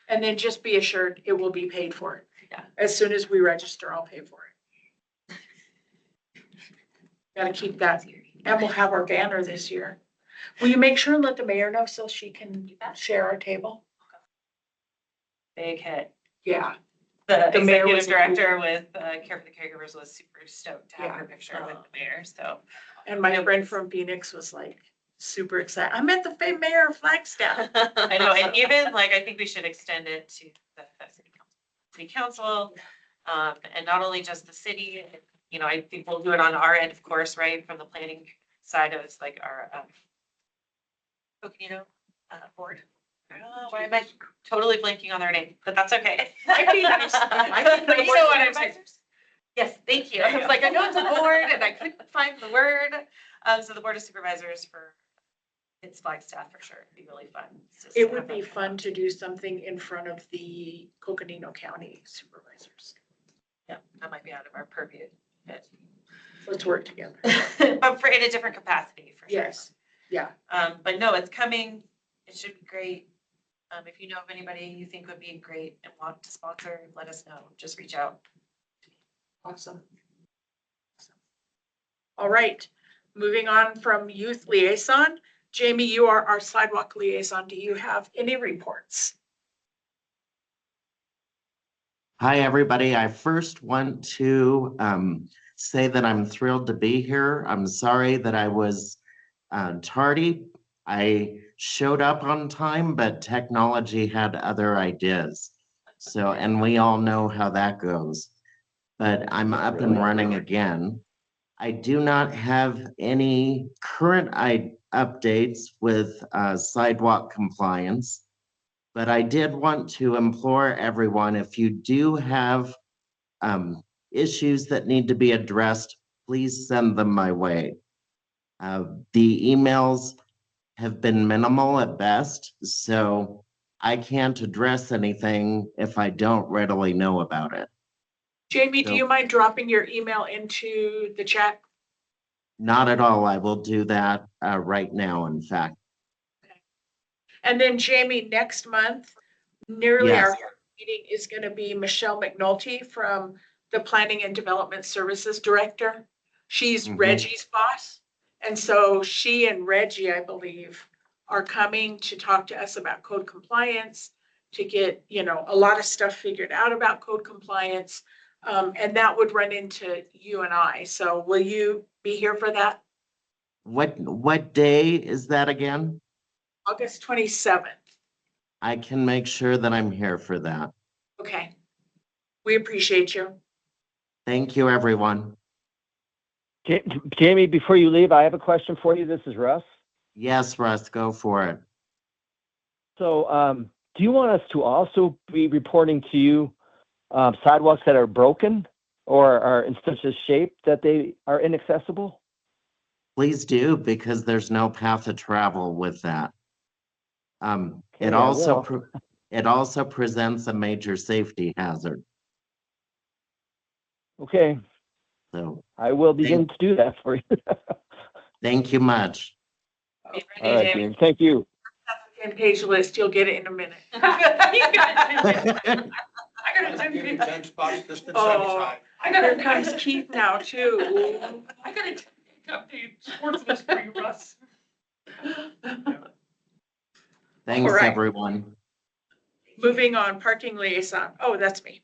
And then just be assured it will be paid for. Yeah. As soon as we register, I'll pay for it. Gotta keep that. And we'll have our banner this year. Will you make sure and let the mayor know so she can share our table? Big hit. Yeah. The The mayor executive was director with Care for the Caregivers was super stoked to have Yeah. her picture with the mayor, so. And my friend from Phoenix was like super excited. I met the mayor of Flagstaff. I know, and even like, I think we should extend it to the city council, and not only just the city, you know, I think we'll do it on our end, of course, right, from the planning side of it's like our, board. Why am I totally blanking on their name, but that's okay. Might be nice. Might be You know what I'm saying? advisors. Yes, thank you. I was like, I know it's a board and I couldn't find the word. So the Board of Supervisors for, it's Flagstaff for sure. It'd be really fun. It would be fun to do something in front of the Coconino County supervisors. Yeah, that might be out of our purview. But Let's work together. but in a different capacity for sure. Yes, yeah. But no, it's coming. It should be great. If you know of anybody you think would be great and want to sponsor, let us know. Just reach out. Awesome. All right, moving on from youth liaison, Jamie, you are our sidewalk liaison. Do you have any reports? Hi, everybody. I first want to say that I'm thrilled to be here. I'm sorry that I was tardy. I showed up on time, but technology had other ideas. So, and we all know how that goes. But I'm up and running again. I do not have any current updates with sidewalk compliance. But I did want to implore everyone, if you do have issues that need to be addressed, please send them my way. The emails have been minimal at best, so I can't address anything if I don't readily know about it. Jamie, do So- you mind dropping your email into the chat? Not at all. I will do that right now, in fact. And then Jamie, next month, nearly Yes. our meeting is going to be Michelle McNulty from the Planning and Development Services Director. She's Mhm. Reggie's boss. And so she and Reggie, I believe, are coming to talk to us about code compliance, to get, a lot of stuff figured out about code compliance. And that would run into you and I. So will you be here for that? What day is that again? August 27th. I can make sure that I'm here for that. Okay. We appreciate you. Thank you, everyone. Jamie, before you leave, I have a question for you. This is Russ. Yes, Russ, go for it. So, do you want us to also be reporting to you sidewalks that are broken or are in such a shape that they are inaccessible? Please do, because there's no path of travel with that. It Okay, I also will. it also presents a major safety hazard. Okay, So I will begin to do that for you. thank you much. Be All ready, right, Jamie. Jamie. Thank you. And page list, you'll get it in a minute. I got a I'll give you 10 10 spots just to Oh. side. I got Here a comes Keith now too. I got a update sports list for you, Russ. Thanks, All right. everyone. Moving on, parking liaison. Oh, that's me.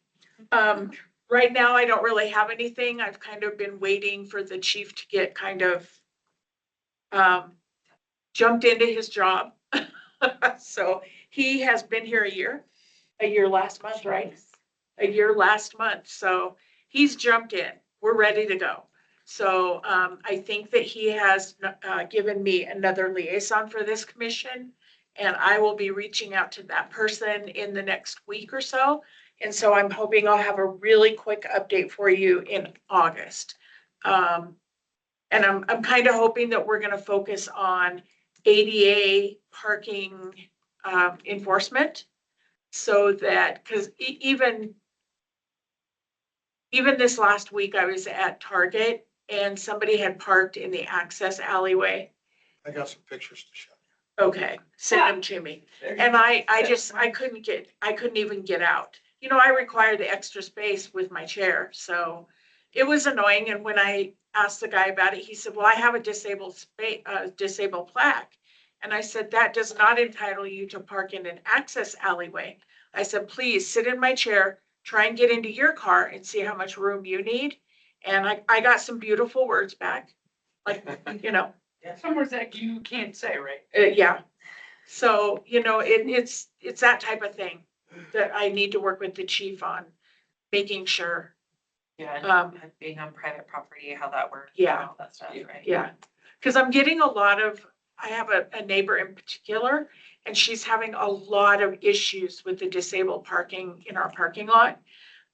Right now, I don't really have anything. I've kind of been waiting for the chief to get kind of jumped into his job. So he has been here a year last month, right? A year last month. So he's jumped in. We're ready to go. So I think that he has given me another liaison for this commission. And I will be reaching out to that person in the next week or so. And so I'm hoping I'll have a really quick update for you in August. And I'm kind of hoping that we're gonna focus on ADA parking enforcement. So that, because even this last week, I was at Target and somebody had parked in the access alleyway. I got some pictures to show Okay, send them to me. And I couldn't even get out. I require the extra space with my chair, so it was annoying. And when I asked the guy about it, he said, well, I have a disabled plaque. And I said, that does not entitle you to park in an access alleyway. I said, please sit in my chair, try and get into your car and see how much room you need. And I got some beautiful words back, like, Some words that you can't say, right? yeah. So, it's that type of thing that I need to work with the chief on, making sure. Yeah, and being on private property, how that works. Yeah. and all that stuff, right? Yeah, because I'm getting I have a neighbor in particular, and she's having a lot of issues with the disabled parking in our parking lot.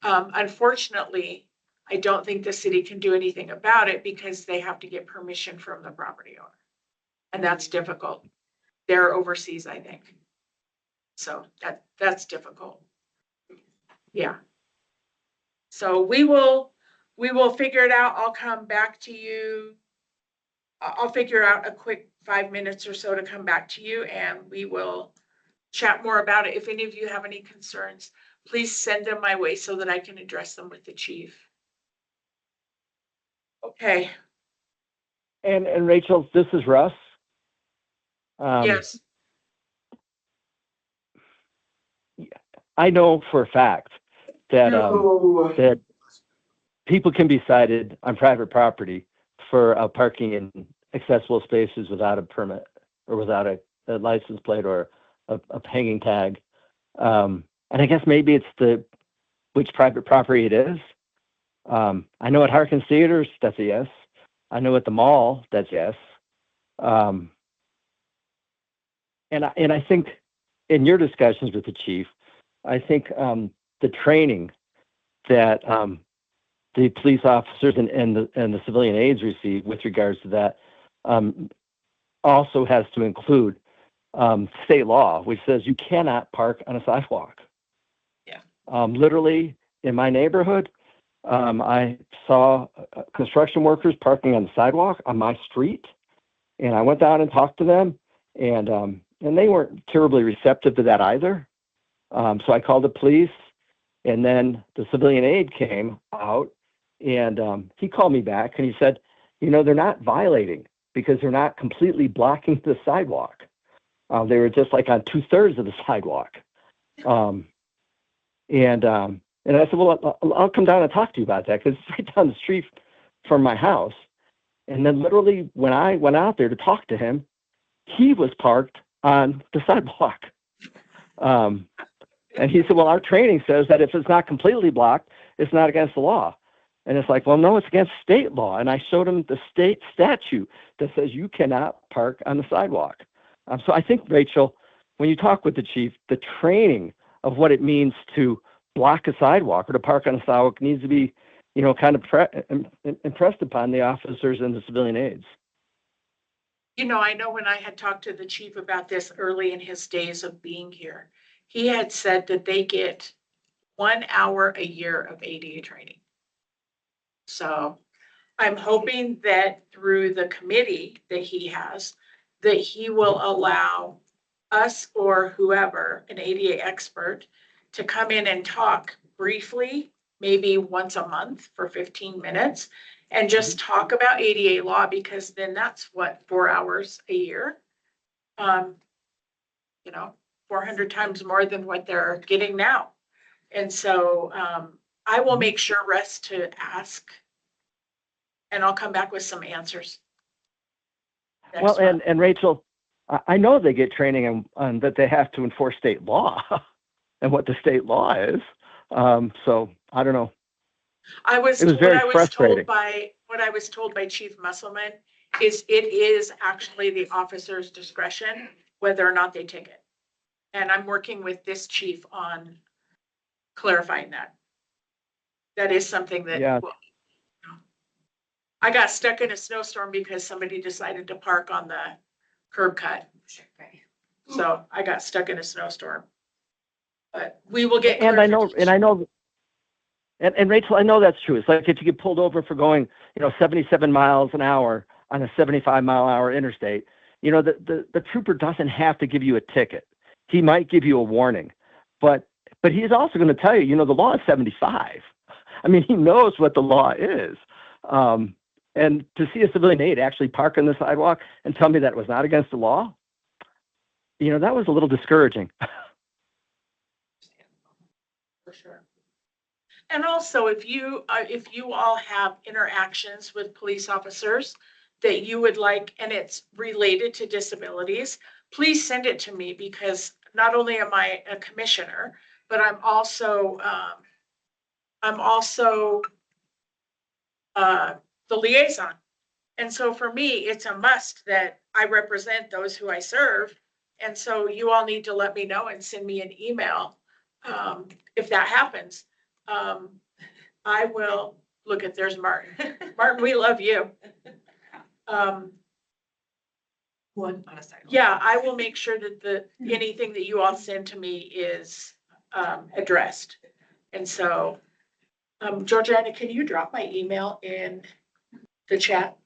Unfortunately, I don't think the city can do anything about it because they have to get permission from the property owner. And that's difficult. They're overseas, I think. So that's difficult. Yeah. So we will figure it out. I'll come back to you. I'll figure out a quick 5 minutes or so to come back to you and we will chat more about it. If any of you have any concerns, please send them my way so that I can address them with the chief. Okay. And Rachel, this is Russ. Yes, I know for a fact that, that people can be cited on private property for parking in accessible spaces without a permit or without a license plate or a hanging tag. And I guess maybe it's which private property it is. I know at Harkins Theaters, that's a yes. I know at the mall, that's yes. And I think in your discussions with the chief, I think the training that the police officers and the civilian aides receive with regards to that also has to include state law, which says you cannot park on a sidewalk. Yeah. Literally in my neighborhood, I saw construction workers parking on the sidewalk on my street, and I went down and talked to them, and they weren't terribly receptive to that either. So I called the police, and then the civilian aide came out, and he called me back, and he said, they're not violating because they're not completely blocking the sidewalk. They were just like on 2/3 of the sidewalk. And I said, well, I'll come down and talk to you about that because it's right down the street from my house. And then literally when I went out there to talk to him, he was parked on the sidewalk. And he said, well, our training says that if it's not completely blocked, it's not against the law. And it's like, well, no, it's against state law. And I showed him the state statute that says you cannot park on the sidewalk. So I think, Rachel, when you talk with the chief, the training of what it means to block a sidewalk or to park on a sidewalk needs to be, kind of impressed upon the officers and the civilian aides. I know when I had talked to the chief about this early in his days of being here, he had said that they get 1 hour a year of ADA training. So I'm hoping that through the committee that he has, that he will allow us or whoever, an ADA expert, to come in and talk briefly, maybe once a month for 15 minutes, and just talk about ADA law, because then that's 4 hours a year. 400 times more than what they're getting now. And so I will make sure Russ to ask, and I'll come back with some answers. Well, and Rachel, I know they get training on that they have to enforce state law and what the state law is. So I don't know. What I was told by Chief Musselman is it is actually the officer's discretion whether or not they take it. And I'm working with this chief on clarifying that. That is something that I got stuck in a snowstorm because somebody decided to park on the curb cut. So I got stuck in a snowstorm. But we will get. And Rachel, I know that's true. It's like if you get pulled over for going, 77 miles an hour on a 75-mile-an-hour interstate, the trooper doesn't have to give you a ticket. He might give you a warning, but he's also going to tell you, the law is 75. I mean, he knows what the law is. And to see a civilian aide actually park on the sidewalk and tell me that it was not against the law, that was a little discouraging. For sure. And also, if you all have interactions with police officers that you would like, and it's related to disabilities, please send it to me, because not only am I a commissioner, but I'm also the liaison. And so for me, it's a must that I represent those who I serve. And so you all need to let me know and send me an email if that happens. I will look at, there's Martin. Martin, we love you. One on a side. Yeah, I will make sure that anything that you all send to me is addressed. And so, Georgiana, can you drop my email in the chat?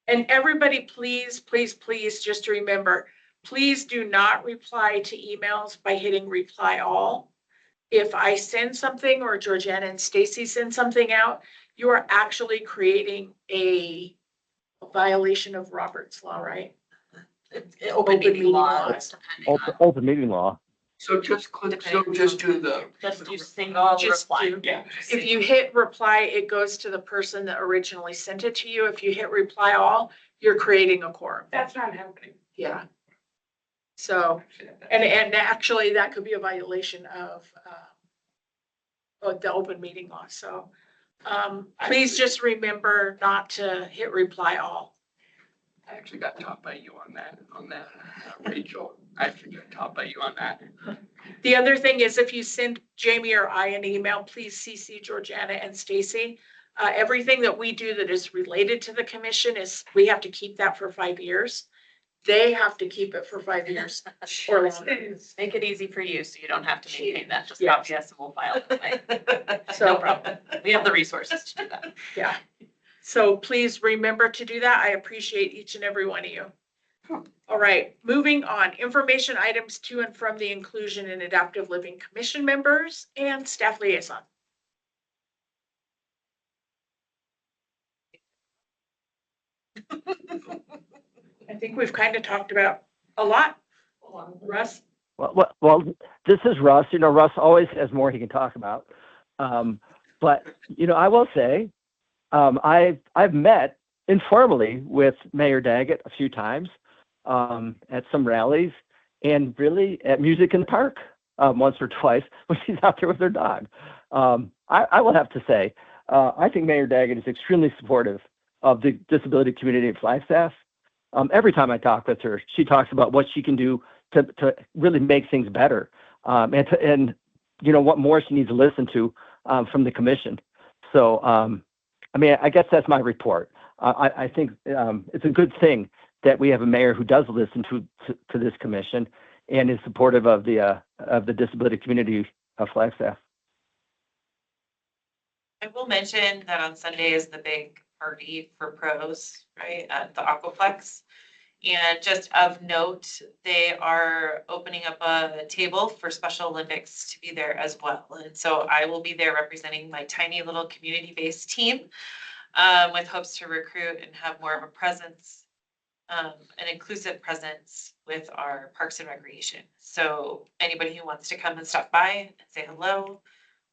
And everybody, please, please, please just remember, please do not reply to emails by hitting reply all. If I send something or Georgiana and Stacy send something out, you are actually creating a violation of Robert's law, right? Open meeting laws, depending on, Open meeting law. So just click, so just do the. just do single Just reply. do- Yeah. If you hit reply, it goes to the person that originally sent it to you. If you hit reply all, you're creating a quorum. That's not happening. Yeah. So, and actually that could be a violation of the open meeting law. So, please just remember not to hit reply all. I actually got taught by you on that, Rachel. I actually got taught by you on that. The other thing is if you send Jamie or I an email, please CC Georgiana and Stacy. Everything that we do that is related to the commission is, we have to keep that for 5 years. They have to keep it for 5 years or longer. Make it easy for you, so you don't have to maintain that, just Yeah. copy us and we'll file it away. So- No problem, we have the resources to do that. Yeah. So please remember to do that. I appreciate each and every one of you. All right, moving on. Information items to and from the Inclusion and Adaptive Living Commission members and staff liaison. I think we've kind of talked about a lot. Russ? Well, this is Russ. You know, Russ always has more he can talk about. But, you know, I will say, I've met informally with Mayor Daggett a few times at some rallies and really at Music in the Park once or twice when she's out there with her dog. I will have to say, I think Mayor Daggett is extremely supportive of the disability community in Flagstaff. Every time I talk with her, she talks about what she can do to really make things better, and you know what more she needs to listen to from the commission. So I mean, I guess that's my report. I think it's a good thing that we have a mayor who does listen to this commission and is supportive of the disability community of Flagstaff. I will mention that on Sunday is the big party for pros, right, at the Aquaplex. And just of note, they are opening up a table for Special Olympics to be there as well. And so I will be there representing my tiny little community-based team with hopes to recruit and have more of a presence, an inclusive presence with our Parks and Recreation. So anybody who wants to come and stop by and say hello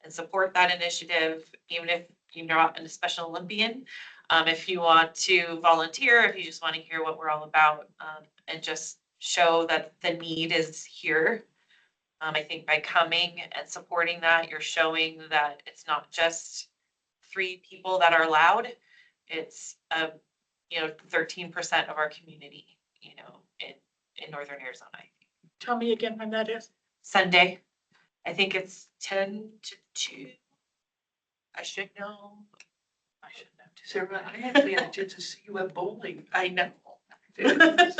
and support that initiative, even if you're not a Special Olympian, if you want to volunteer, if you just want to hear what we're all about, and just show that the need is here. I think by coming and supporting that, you're showing that it's not just 3 people that are allowed. It's 13% of our community, in Northern Arizona. Tell me again when that is. Sunday, I think it's 10 to 2. I should know. Sarah, I actually had a chance to see you at bowling. I know. That's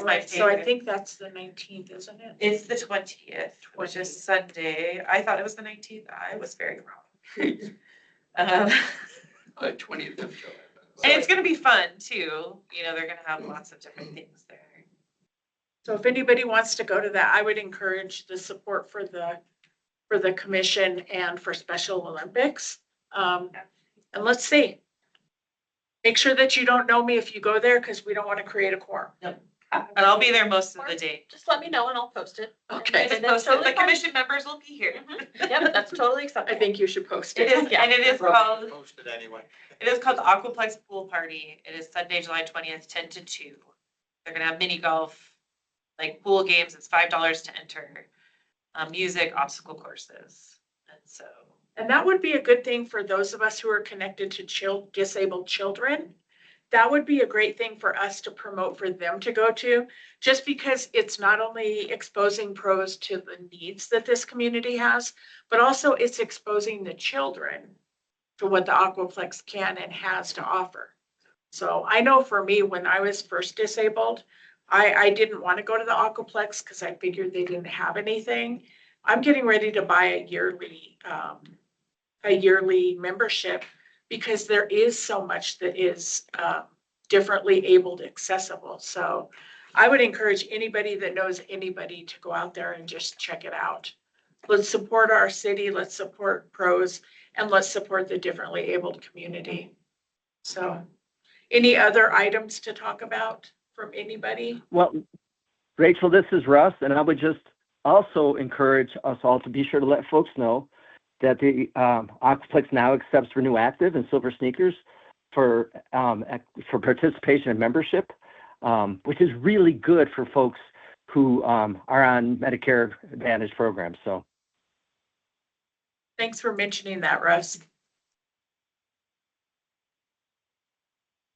my So I favorite. think that's the 19th, isn't it? It's the 20th, which is Sunday. I thought it was the 19th. I was very wrong. Um, 20th of July. And it's gonna be fun too. They're gonna have lots of different things there. So if anybody wants to go to that, I would encourage the support for the commission and for Special Olympics. And let's see. Make sure that you don't know me if you go there, because we don't want to create a quorum. And I'll be there most of the day. Just let me know and I'll post it. Okay. And Just that's post it. totally The fine. commission members will be here. Yep, that's totally I acceptable. think you should post It it. is, and it is called, Posted anyway. it is called the Aquaplex Pool Party. It is Sunday, July 20th, 10 to 2. They're gonna have mini golf, like pool games. It's $5 to enter. Music, obstacle courses. And so, And that would be a good thing for those of us who are connected to disabled children. That would be a great thing for us to promote for them to go to, just because it's not only exposing pros to the needs that this community has, but also it's exposing the children to what the Aquaplex can and has to offer. So I know for me, when I was first disabled, I didn't want to go to the Aquaplex because I figured they didn't have anything. I'm getting ready to buy a yearly membership because there is so much that is differently abled accessible. So I would encourage anybody that knows anybody to go out there and just check it out. Let's support our city, let's support pros, and let's support the differently abled community. So any other items to talk about? from anybody? Well, Rachel, this is Russ, and I would just also encourage us all to be sure to let folks know that the Aquaplex now accepts Renew Active and Silver Sneakers for participation and membership, which is really good for folks who are on Medicare Advantage programs. So, Thanks for mentioning that, Russ.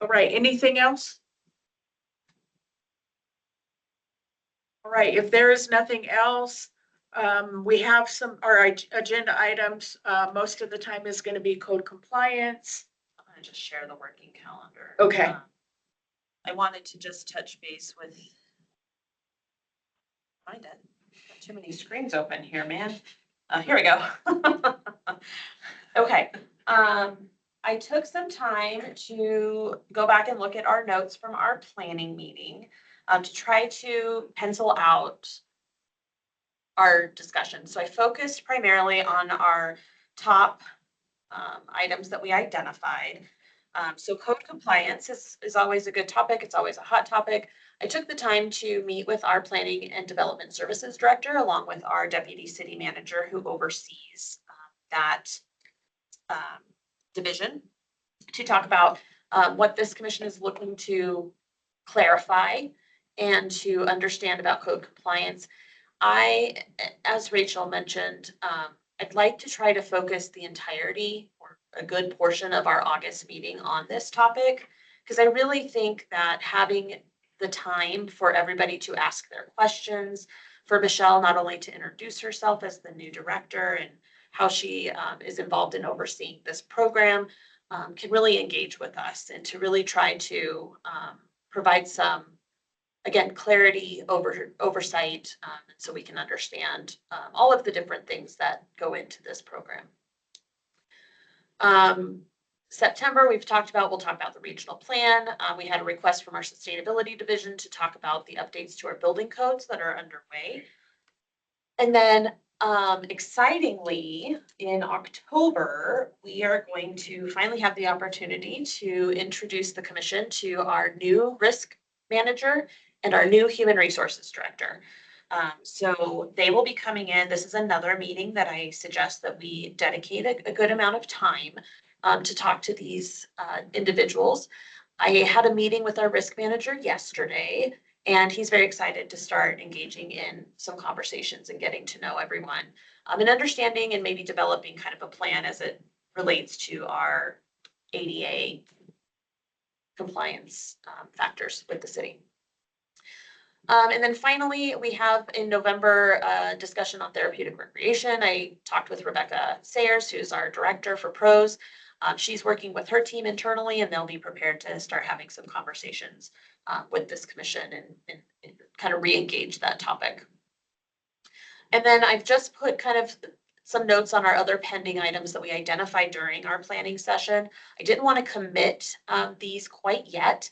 All right, anything else? All right, if there is nothing else, we have our agenda items. Most of the time is going to be code compliance. I'm gonna just share the working calendar. Okay. I wanted to just touch base with. Find it. Got too many screens open here, man. Here we go. Okay, I took some time to go back and look at our notes from our planning meeting, to try to pencil out our discussion. So I focused primarily on our top items that we identified. So code compliance is always a good topic. It's always a hot topic. I took the time to meet with our planning and development services director, along with our deputy city manager who oversees that division, to talk about what this commission is looking to clarify and to understand about code compliance. As Rachel mentioned, I'd like to try to focus the entirety or a good portion of our August meeting on this topic, because I really think that having the time for everybody to ask their questions, for Michelle not only to introduce herself as the new director and how she is involved in overseeing this program, can really engage with us and to really try to provide some, again, clarity, oversight, so we can understand all of the different things that go into this program. September, we'll talk about the regional plan. We had a request from our sustainability division to talk about the updates to our building codes that are underway. And then excitingly, in October, we are going to finally have the opportunity to introduce the commission to our new risk manager and our new human resources director. So they will be coming in. This is another meeting that I suggest that we dedicate a good amount of time to talk to these individuals. I had a meeting with our risk manager yesterday, and he's very excited to start engaging in some conversations and getting to know everyone, and understanding and maybe developing kind of a plan as it relates to our ADA compliance factors with the city. And then finally, we have in November a discussion on therapeutic recreation. I talked with Rebecca Sayers, who's our director for PROS. She's working with her team internally, and they'll be prepared to start having some conversations with this commission and kind of re-engage that topic. And then I've just put kind of some notes on our other pending items that we identified during our planning session. I didn't want to commit these quite yet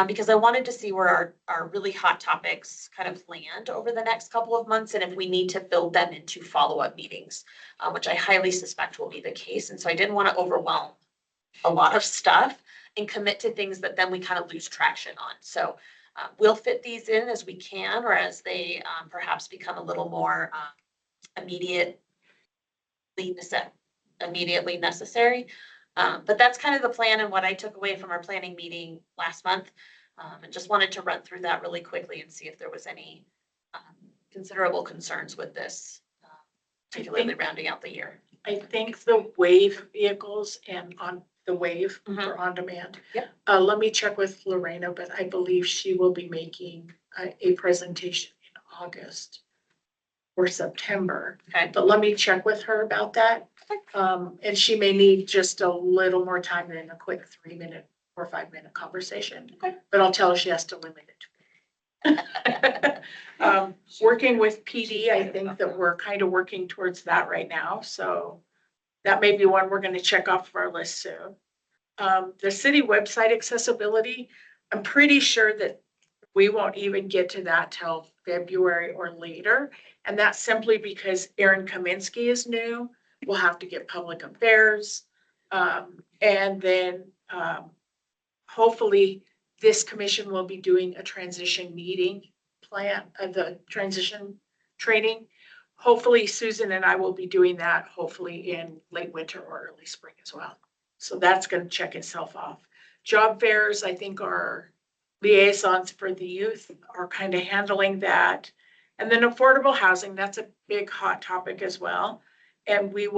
because I wanted to see where our really hot topics kind of land over the next couple of months, and if we need to build them into follow-up meetings, which I highly suspect will be the case. And so I didn't want to overwhelm a lot of stuff and commit to things that then we kind of lose traction on. So we'll fit these in as we can, or as they perhaps become a little more immediately necessary. But that's kind of the plan and what I took away from our planning meeting last month. And just wanted to run through that really quickly and see if there was any considerable concerns with this, particularly rounding out the year. I think the wave vehicles and on the wave for on demand. Yep. Let me check with Lorena, but I believe she will be making a presentation in August or September. Okay. But let me check with her about that. And she may need just a little more time than a quick 3-minute or 5-minute conversation. Okay. But I'll tell her she has to limit it. Working with PD, I think that we're kind of working towards that right now. So that may be one we're going to check off of our list soon. The city website accessibility, I'm pretty sure that we won't even get to that till February or later. And that's simply because Aaron Kaminsky is new. We'll have to get public affairs. And then hopefully this commission will be doing a transition meeting plan of the transition training. Hopefully Susan and I will be doing that hopefully in late winter or early spring as well. So that's going to check itself off. Job fairs, I think our liaisons for the youth are kind of handling that. And then affordable housing, that's a big hot topic as well. And we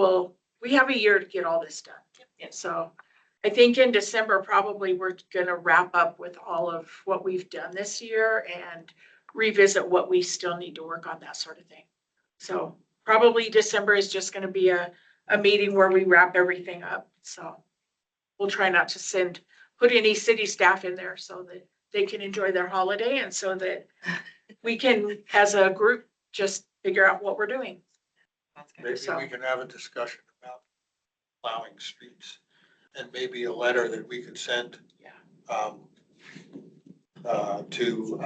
have a year to get all this done. So I think in December, probably we're gonna wrap up with all of what we've done this year and revisit what we still need to work on, that sort of thing. So probably December is just gonna be a meeting where we wrap everything up. So we'll try not to put any city staff in there so that they can enjoy their holiday and so that we can, as a group, just figure out what we're doing. That's good. Maybe So- we can have a discussion about plowing streets and maybe a letter that we could send to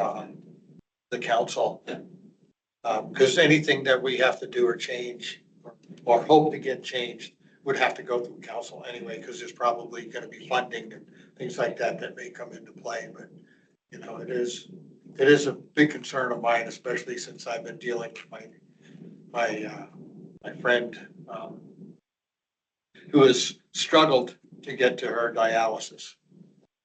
the council. Because anything that we have to do or change or hope to get changed would have to go through council anyway, because there's probably gonna be funding and things like that that may come into play, but you know, it is a big concern of mine, especially since I've been dealing with my friend who has struggled to get to her dialysis.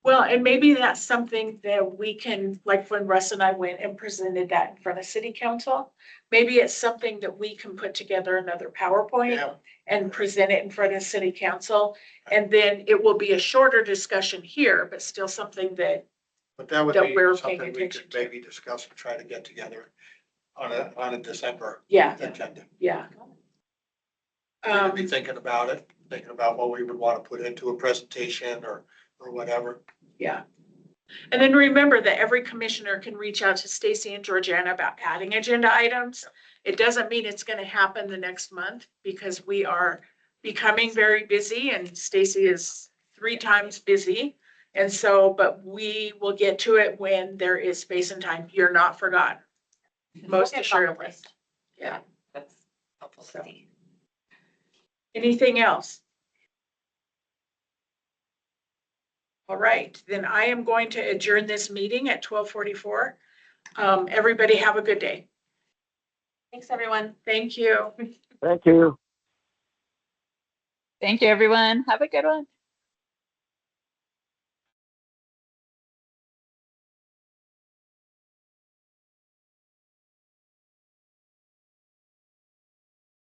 Well, and maybe that's something that we can, like when Russ and I went and presented that in front of city council, maybe it's something that we can put together another PowerPoint Yeah, and present it in front of city council. And then it will be a shorter discussion here, but still something that, but that would That be we're something paying we attention could to. maybe discuss and try to get together on a December yeah, agenda. yeah. We'd Um, be thinking about it, thinking about what we would want to put into a presentation or whatever. yeah. And then remember that every commissioner can reach out to Stacy and Georgiana about adding agenda items. It doesn't mean it's gonna happen the next month because we are becoming very busy and Stacy is 3 times busy. And so, but we will get to it when there is space and time. You're not forgotten. Most We'll get it on the assuredly. list. Yeah. That's helpful to see. Anything else? All right, then I am going to adjourn this meeting at 12:44. Everybody have a good day. Thanks, everyone. Thank you. Thank you. Thank you, everyone. Have a good one.